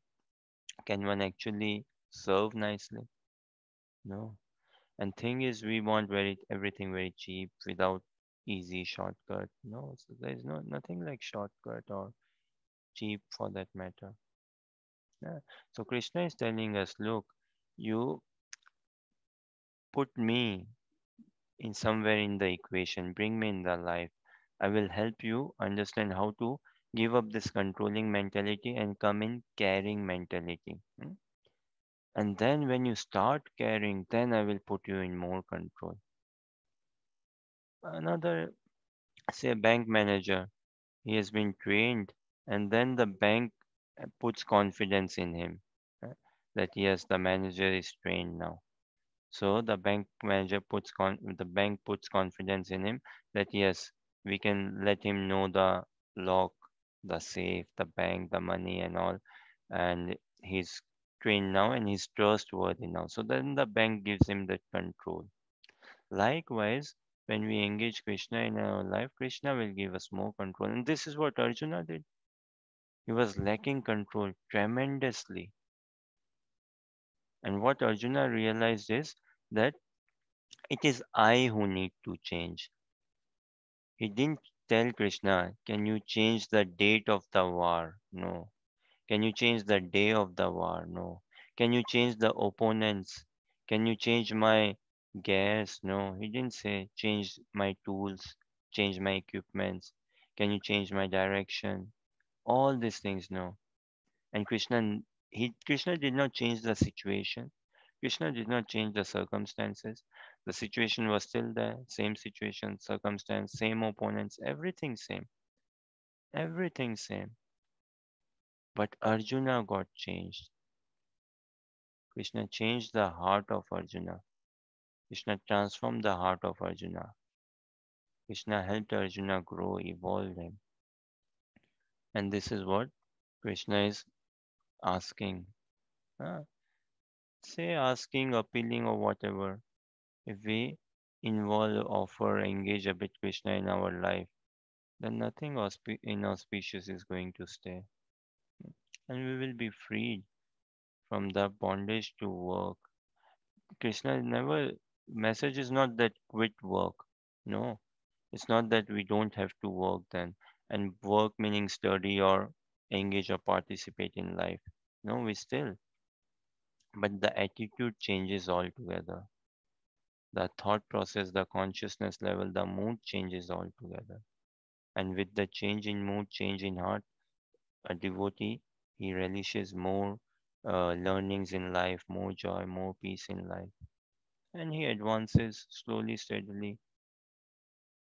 [SPEAKER 1] can one actually serve nicely? No. And thing is, we want everything very cheap without easy shortcut. No, so there is nothing like shortcut or cheap for that matter. Yeah. So Krishna is telling us, look, you put me in somewhere in the equation, bring me in the life. I will help you understand how to Give up this controlling mentality and come in caring mentality. And then when you start caring, then I will put you in more control. Another, say, a bank manager, he has been trained, and then the bank puts confidence in him, uh, that yes, the manager is trained now. So the bank puts confidence in him that yes, we can let him know the lock, the safe, the bank, the money and all, and he's trained now and he's trustworthy now. So then the bank gives him that control. Likewise, when we engage Krishna in our life, Krishna will give us more control. And this is what Arjuna did. He was lacking control tremendously. And what Arjuna realized is that it is I who need to change. He didn't tell Krishna, can you change the date of the war? No. Can you change the day of the war? No. Can you change the opponents? Can you change my gas? No. He didn't say, change my tools, change my equipments. Can you change my direction? All these things, no. And Krishna did not change the situation. Krishna did not change the circumstances. The situation was still there, same situation, circumstance, same opponents, everything same. Everything same. But Arjuna got changed. Krishna changed the heart of Arjuna. Krishna transformed the heart of Arjuna. Krishna helped Arjuna grow, evolve him. And this is what Krishna is asking. Huh? Say asking, appealing, or whatever. If we involve, offer, engage a bit Krishna in our life, then nothing inauspicious is going to stay. And we will be freed from the bondage to work. Krishna never, message is not that quit work. No, it's not that we don't have to work then. And work meaning study or engage or participate in life. No, we still. But the attitude changes altogether. The thought process, the consciousness level, the mood changes altogether. And with the change in mood, change in heart, a devotee, he relishes more learnings in life, more joy, more peace in life. And he advances slowly, steadily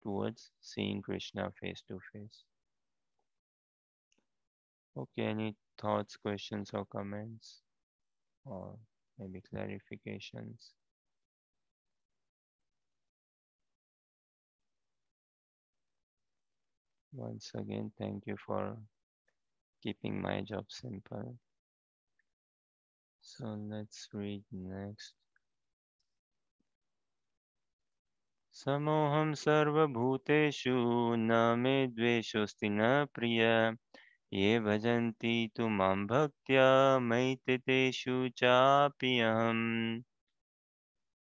[SPEAKER 1] towards seeing Krishna face to face. Okay, any thoughts, questions, or comments, or maybe clarifications? Once again, thank you for keeping my job simple. So let's read next. समोहं सर्वभूतेषु न मे द्वेषोऽस्ति न प्रिय ये भजन्ति तु मां भक्त्या मयि ते तेषु चापि अहम्.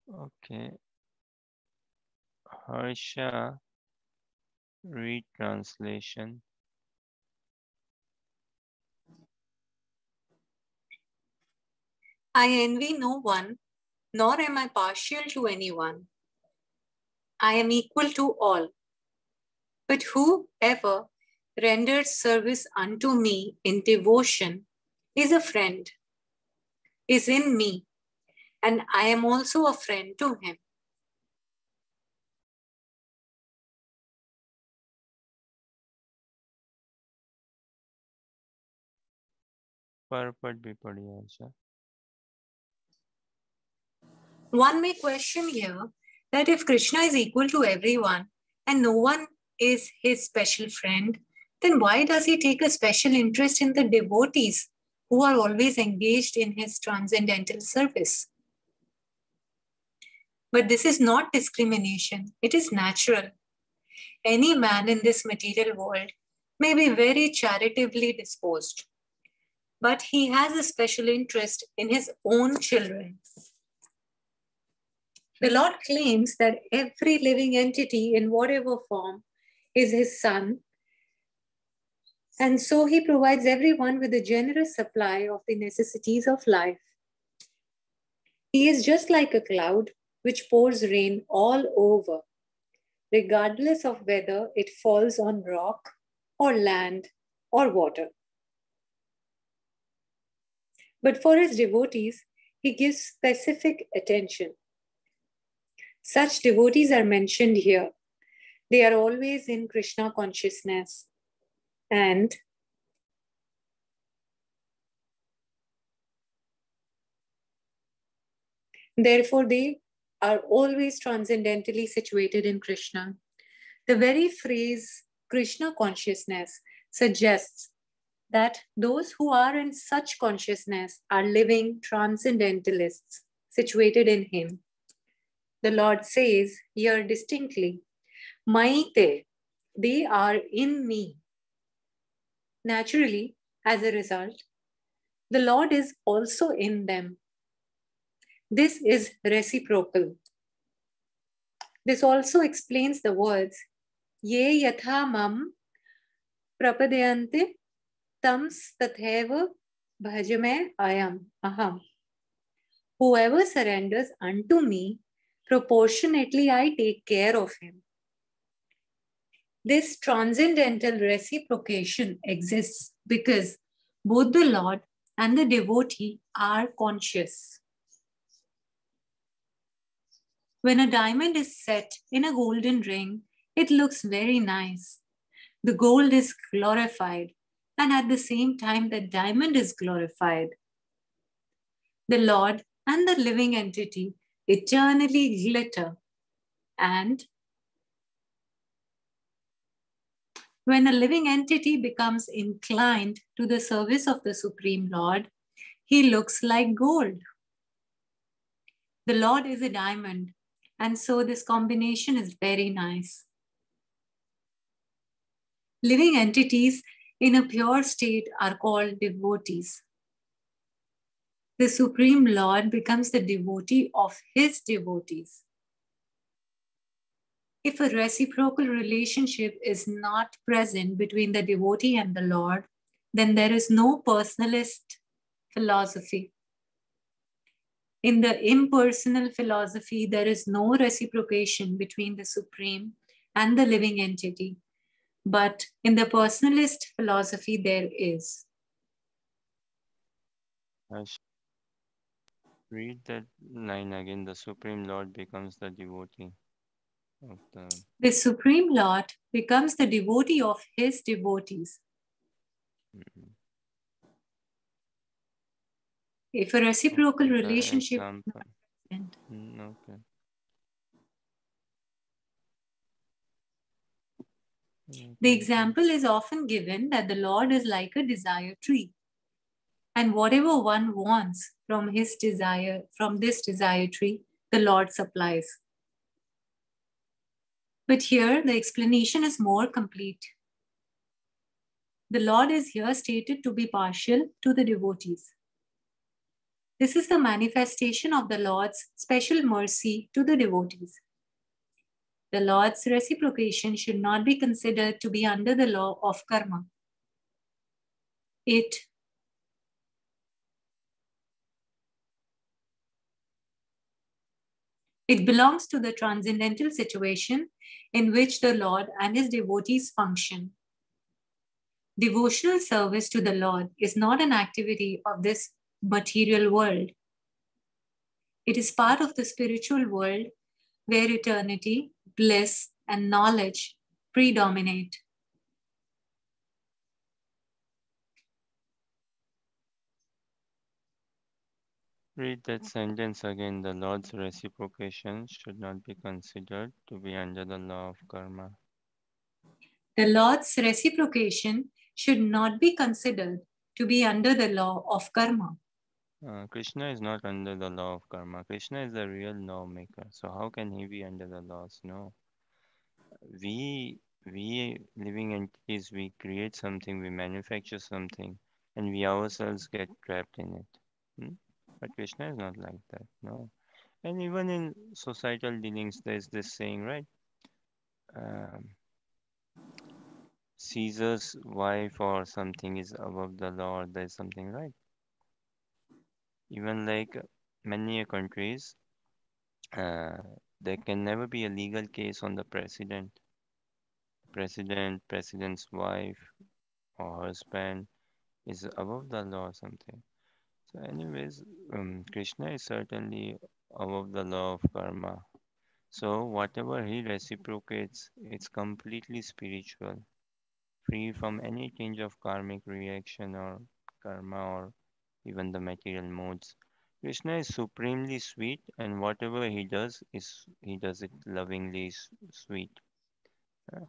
[SPEAKER 1] Okay, Harsha, read translation.
[SPEAKER 2] I envy no one, nor am I partial to anyone. I am equal to all. But whoever renders service unto me in devotion is a friend, is in me, and I am also a friend to him.
[SPEAKER 1] Purport bhi padhi Harsha.
[SPEAKER 2] One may question here that if Krishna is equal to everyone and no one is his special friend, then why does he take a special interest in the devotees who are always engaged in his transcendental service? But this is not discrimination, it is natural. Any man in this material world may be very charitably disposed, but he has a special interest in his own children. The Lord claims that every living entity in whatever form is his son, and so he provides everyone with a generous supply of the necessities of life. He is just like a cloud which pours rain all over, regardless of whether it falls on rock or land or water. But for his devotees, he gives specific attention. Such devotees are mentioned here. They are always in Krishna consciousness and therefore they are always transcendently situated in Krishna. The very phrase Krishna consciousness suggests that those who are in such consciousness are living transcendentalists situated in Him. The Lord says here distinctly, Maite, they are in me. Naturally, as a result, the Lord is also in them. This is reciprocal. This also explains the words, Ye yatha mam prapadayante tam tatheva bhajame aham. Whoever surrenders unto me, proportionately I take care of him. This transcendental reciprocation exists because both the Lord and the devotee are conscious. When a diamond is set in a golden ring, it looks very nice. The gold is glorified, and at the same time, the diamond is glorified. The Lord and the living entity eternally glitter, and when a living entity becomes inclined to the service of the Supreme Lord, he looks like gold. The Lord is a diamond, and so this combination is very nice. Living entities in a pure state are called devotees. The Supreme Lord becomes the devotee of his devotees. If a reciprocal relationship is not present between the devotee and the Lord, then there is no personalist philosophy. In the impersonal philosophy, there is no reciprocation between the Supreme and the living entity. But in the personalist philosophy, there is.
[SPEAKER 1] Read that line again. The Supreme Lord becomes the devotee of the.
[SPEAKER 2] The Supreme Lord becomes the devotee of his devotees.
[SPEAKER 1] Mhm.
[SPEAKER 2] If a reciprocal
[SPEAKER 1] Okay, the
[SPEAKER 2] relationship is
[SPEAKER 1] example.
[SPEAKER 2] not present,
[SPEAKER 1] Okay.
[SPEAKER 2] the
[SPEAKER 1] Continue.
[SPEAKER 2] example is often given that the Lord is like a desire tree. And whatever one wants from his desire, from this desire tree, the Lord supplies. But here the explanation is more complete. The Lord is here stated to be partial to the devotees. This is the manifestation of the Lord's special mercy to the devotees. The Lord's reciprocation should not be considered to be under the law of karma. It belongs to the transcendental situation in which the Lord and his devotees function. Devotional service to the Lord is not an activity of this material world. It is part of the spiritual world where eternity, bliss, and knowledge predominate.
[SPEAKER 1] Read that sentence again. The Lord's reciprocation should not be considered to be under the law of karma.
[SPEAKER 2] The Lord's reciprocation should not be considered to be under the law of karma.
[SPEAKER 1] Krishna is not under the law of karma. Krishna is the real lawmaker. So how can he be under the laws? No. We living entities, we create something, we manufacture something, and we ourselves get trapped in it. Hmm? But Krishna is not like that. No. And even in societal dealings, there's this saying, right? Um, Caesar's wife or something is above the law, or there's something, right? Even like many countries, uh, there can never be a legal case on the president's wife, or husband is above the law or something. So, anyways, Krishna is certainly above the law of karma. So, whatever he reciprocates, it's completely spiritual, free from any change of karmic reaction or karma or even the material modes. Krishna is supremely sweet, and whatever he does is he does it lovingly sweet. Uh,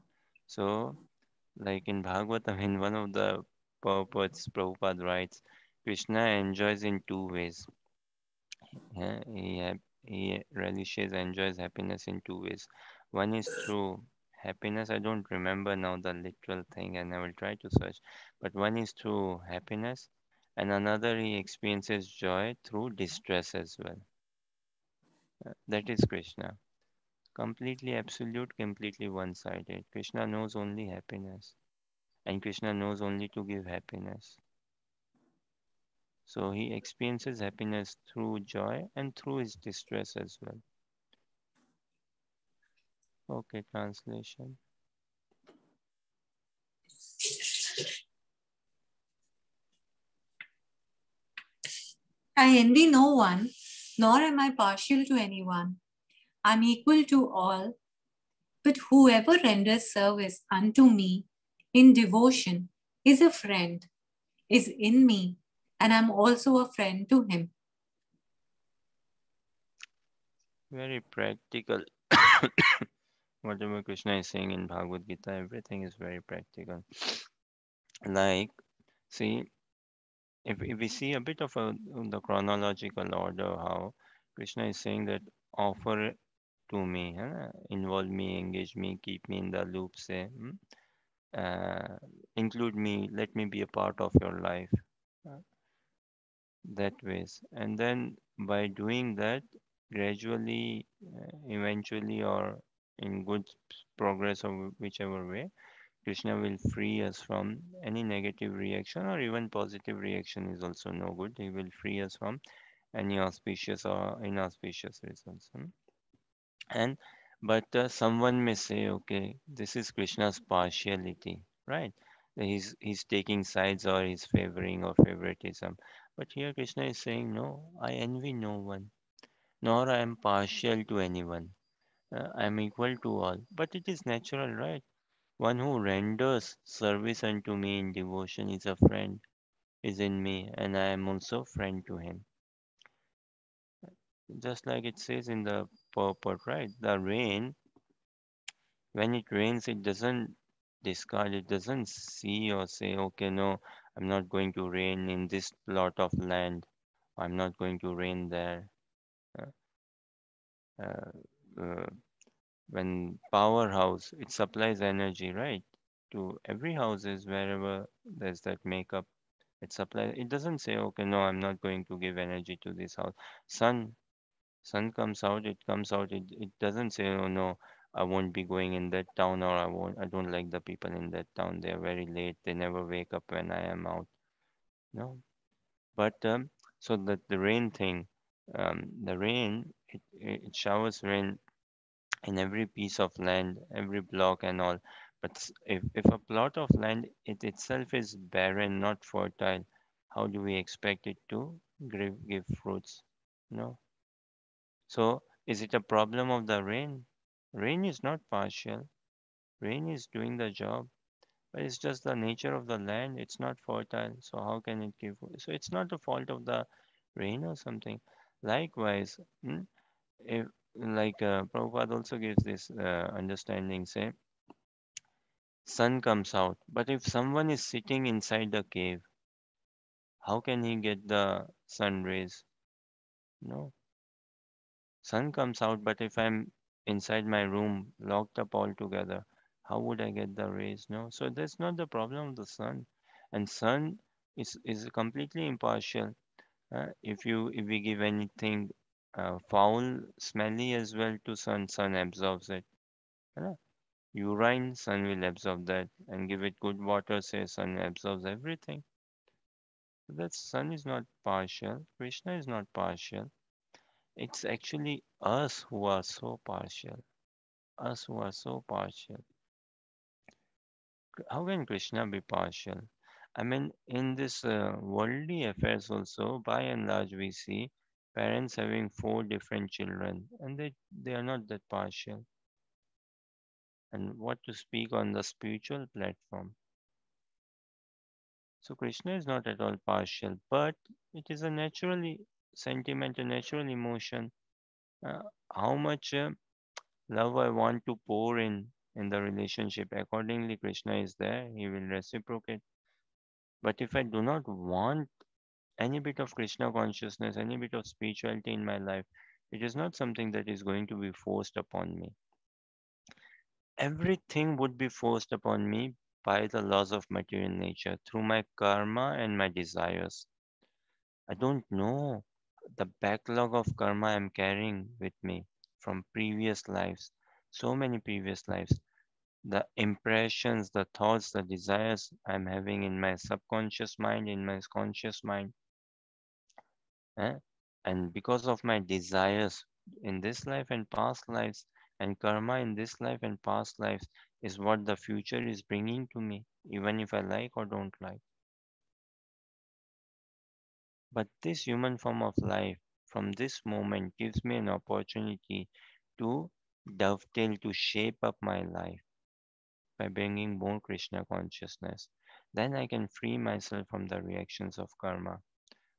[SPEAKER 1] So, like in Bhagavatam, in one of the purports, Prabhupada writes, Krishna enjoys in two ways. Yeah, he relishes, enjoys happiness in two ways. One is through happiness. I don't remember now the literal thing, and I will try to search. But one is through happiness, and another he experiences joy through distress as well. That is Krishna. Completely absolute, completely one-sided. Krishna knows only happiness, and Krishna knows only to give happiness. So he experiences happiness through joy and through his distress as well. Okay, translation.
[SPEAKER 2] I envy no one, nor am I partial to anyone. I'm equal to all, but whoever renders service unto me in devotion is a friend, is in me, and I'm also a friend to him.
[SPEAKER 1] Very practical. Whatever Krishna is saying in Bhagavad Gita, everything is very practical. Like, see, if we see a bit of the chronological order, how Krishna is saying that offer to me, involve me, engage me, keep me in the loop, say, uh, include me, let me be a part of your life, uh, that ways. And then by doing that, gradually, eventually, or in good progress or whichever way, Krishna will free us from any negative reaction or even positive reaction is also no good. He will free us from any auspicious or inauspicious results. And but someone may say, okay, this is Krishna's partiality, right? He's taking sides or he's favoring or favoritism. But here Krishna is saying, no, I envy no one, nor I am partial to anyone. I am equal to all. But it is natural, right? One who renders service unto me in devotion is a friend, is in me, and I am also friend to him. Just like it says in the purport, right? The rain, when it rains, it doesn't discard, it doesn't see or say, okay, no, I'm not going to rain in this plot of land, I'm not going to rain there. Uh, uh, uh, when powerhouse, it supplies energy, right? To every houses wherever there's that makeup. It supplies. It doesn't say, okay, no, I'm not going to give energy to this house. Sun, sun comes out. It comes out. It doesn't say, oh no, I won't be going in that town, or I won't. I don't like the people in that town. They are very late. They never wake up when I am out. No, but so that the rain thing, the rain, it showers rain in every piece of land, every block and all. But if a plot of land it itself is barren, not fertile, how do we expect it to give fruits? No. So is it a problem of the rain? Rain is not partial. Rain is doing the job, but it's just the nature of the land. It's not fertile. So how can it give? So it's not the fault of the rain or something. Likewise, if like Prabhupada also gives this understanding, say, sun comes out, but if someone is sitting inside the cave, how can he get the sun rays? No, sun comes out, but if I'm inside my room, locked up altogether, how would I get the rays? No, so that's not the problem of the sun, and sun is completely impartial. If we give anything foul, smelly as well to sun, sun absorbs it. है Urine, sun will absorb that and give it good water, say sun absorbs everything. So that sun is not partial. Krishna is not partial. It's actually us who are so partial. Us who are so partial. How can Krishna be partial? I mean, in this worldly affairs also, by and large, we see parents having four different children, and they are not that partial. And what to speak on the spiritual platform. So Krishna is not at all partial, but it is a naturally sentiment, a natural emotion. Uh, how much love I want to pour in the relationship, accordingly Krishna is there. He will reciprocate. But if I do not want any bit of Krishna consciousness, any bit of spirituality in my life, it is not something that is going to be forced upon me. Everything would be forced upon me by the laws of material nature through my karma and my desires. I don't know the backlog of karma I'm carrying with me from previous lives, so many previous lives. The impressions, the thoughts, the desires I'm having in my subconscious mind, in my conscious mind. Eh? And because of my desires in this life and past lives, and karma in this life and past lives, is what the future is bringing to me, even if I like or don't like. But this human form of life, from this moment, gives me an opportunity to dovetail, to shape up my life by bringing more Krishna consciousness. Then I can free myself from the reactions of karma.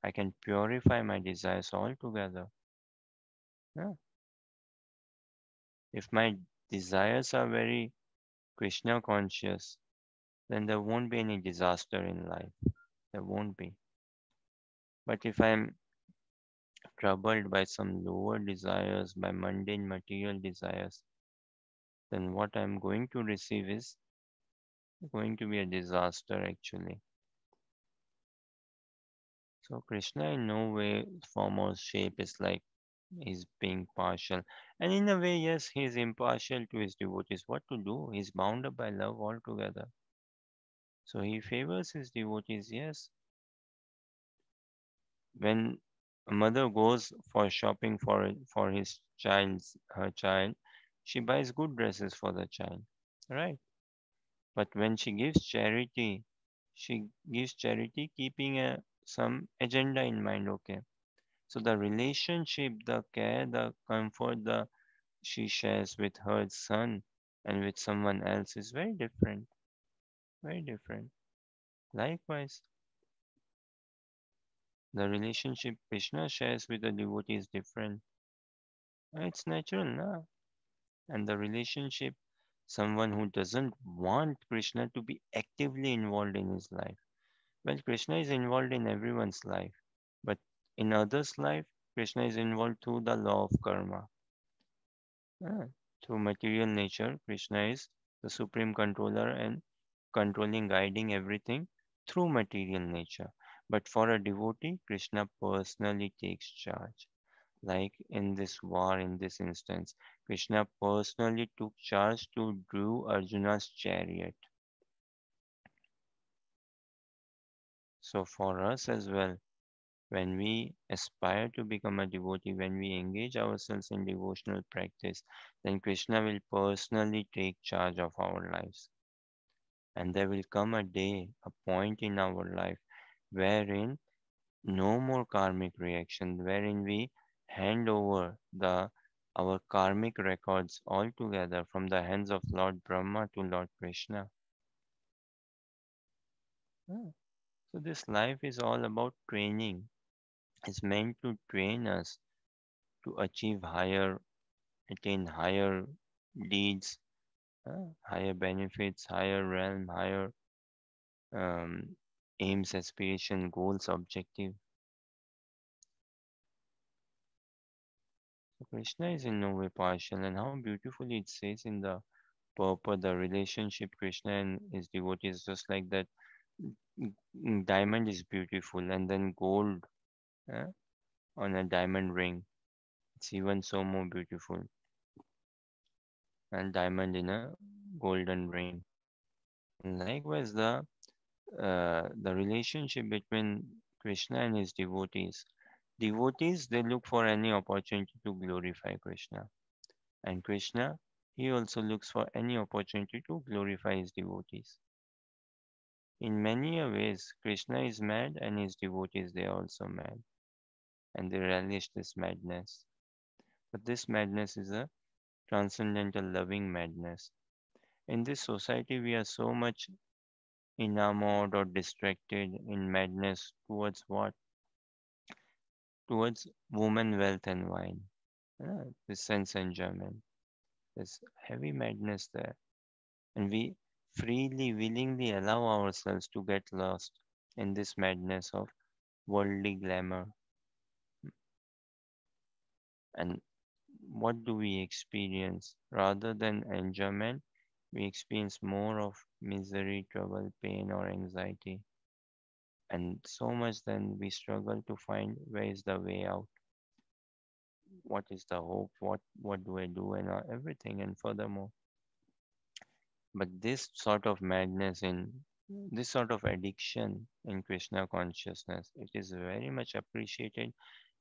[SPEAKER 1] I can purify my desires altogether. Yeah. If my desires are very Krishna conscious, then there won't be any disaster in life. There won't be. But if I'm troubled by some lower desires, by mundane material desires, then what I'm going to receive is going to be a disaster actually. So Krishna in no way, form or shape is like he's being partial. And in a way, yes, he's impartial to his devotees. What to do? He's bound up by love altogether. So he favors his devotees, yes. When a mother goes for shopping for his child's her child, she buys good dresses for the child, right? But when she gives charity keeping some agenda in mind. Okay, so the relationship, the care, the comfort, the she shares with her son and with someone else is very different, very different. Likewise, the relationship Krishna shares with the devotee is different. It's natural, na? And the relationship, someone who doesn't want Krishna to be actively involved in his life. Well, Krishna is involved in everyone's life, but in others' life, Krishna is involved through the law of karma. Ah, through material nature, Krishna is the supreme controller and controlling, guiding everything through material nature. But for a devotee, Krishna personally takes charge. Like in this war, in this instance, Krishna personally took charge to drew Arjuna's chariot. So for us as well, when we aspire to become a devotee, when we engage ourselves in devotional practice, then Krishna will personally take charge of our lives. And there will come a day, a point in our life wherein no more karmic reaction, wherein we hand over the our karmic records altogether from the hands of Lord Brahma to Lord Krishna. Ah, so this life is all about training. It's meant to train us to achieve higher, attain higher deeds, higher benefits, higher realm, higher um, aims, aspiration, goals, objective. So Krishna is in no way partial, and how beautifully it says in the purport, the relationship Krishna and his devotees, just like that. Diamond is beautiful, and then gold uh, on a diamond ring. It's even so more beautiful, and diamond in a golden ring. And likewise, the relationship between Krishna and his devotees. Devotees, they look for any opportunity to glorify Krishna. And Krishna, he also looks for any opportunity to glorify his devotees. In many ways, Krishna is mad and his devotees, they are also mad. And they relish this madness. But this madness is a transcendental loving madness. In this society, we are so much enamored or distracted in madness towards what? Towards woman, wealth, and wine. This sense enjoyment. There's heavy madness there. And we freely, willingly allow ourselves to get lost in this madness of worldly glamour. And what do we experience? Rather than enjoyment, we experience more of misery, trouble, pain, or anxiety. And so much then we struggle to find where is the way out, what is the hope, what do I do, and everything. And furthermore, but this sort of madness in this sort of addiction in Krishna consciousness, it is very much appreciated,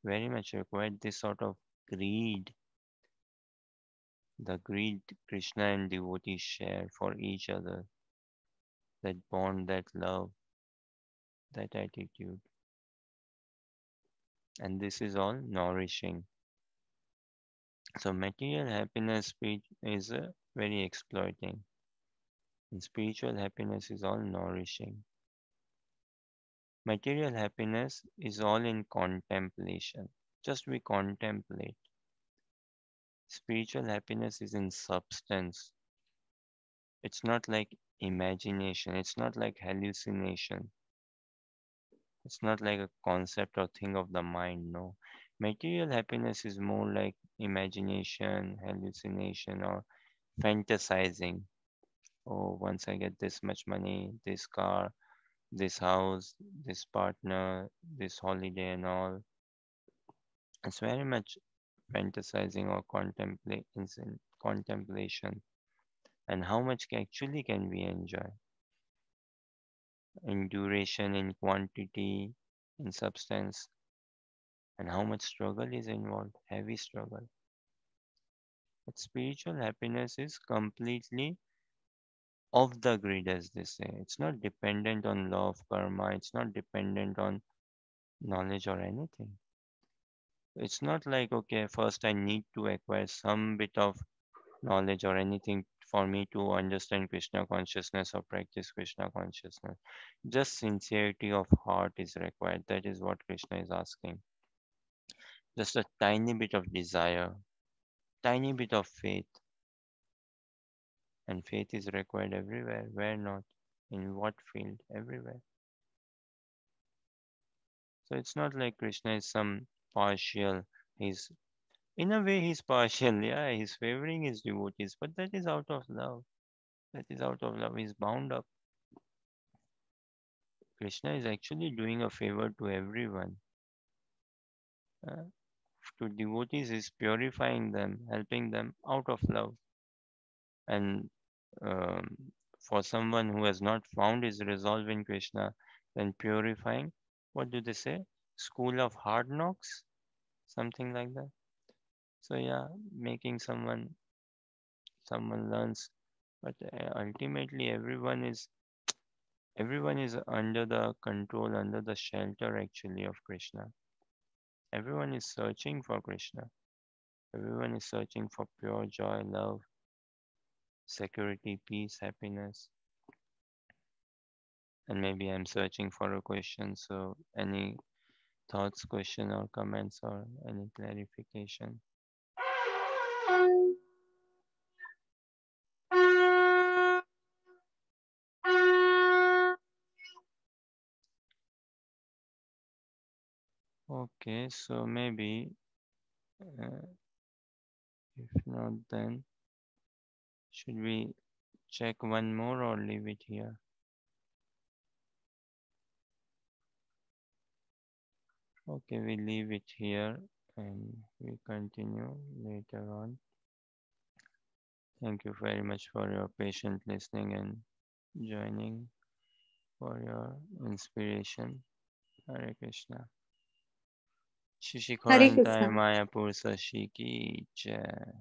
[SPEAKER 1] very much required. This sort of greed, the greed Krishna and devotees share for each other, that bond, that love, that attitude. And this is all nourishing. So material happiness is very exploiting. And spiritual happiness is all nourishing. Material happiness is all in contemplation. Just we contemplate. Spiritual happiness is in substance. It's not like imagination. It's not like hallucination. It's not like a concept or thing of the mind. No. Material happiness is more like imagination, hallucination, or fantasizing. Oh, once I get this much money, this car, this house, this partner, this holiday, and all. It's very much fantasizing or contemplation. And how much actually can we enjoy? In duration, in quantity, in substance, and how much struggle is involved? Heavy struggle. But spiritual happiness is completely off the grid, as they say. It's not dependent on law of karma. It's not dependent on knowledge or anything. It's not like, okay, first I need to acquire some bit of knowledge or anything for me to understand Krishna consciousness or practice Krishna consciousness. Just sincerity of heart is required. That is what Krishna is asking. Just a tiny bit of desire, tiny bit of faith. And faith is required everywhere. Where not? In what field? Everywhere. So it's not like Krishna is some partial. He's in a way he's partial. Yeah, he's favoring his devotees, but that is out of love. That is out of love. He's bound up. Krishna is actually doing a favor to everyone. Uh, to devotees is purifying them, helping them out of love. And um, for someone who has not found his resolve in Krishna, then purifying, what do they say? School of hard knocks? Something like that. So yeah, making someone learns, but ultimately everyone is under the control, under the shelter actually of Krishna. Everyone is searching for Krishna. Everyone is searching for pure joy, love, security, peace, happiness. And maybe I'm searching for a question. So, any thoughts, question, or comments, or any clarification? Okay, so maybe uh, if not, then should we check one more or leave it here? Okay, we leave it here and we continue later on. Thank you very much for your patient listening and joining for your inspiration. Hare Krishna.
[SPEAKER 2] Hare
[SPEAKER 1] Shishikorantai
[SPEAKER 2] Krishna.
[SPEAKER 1] Mayapur Sashi ki jai.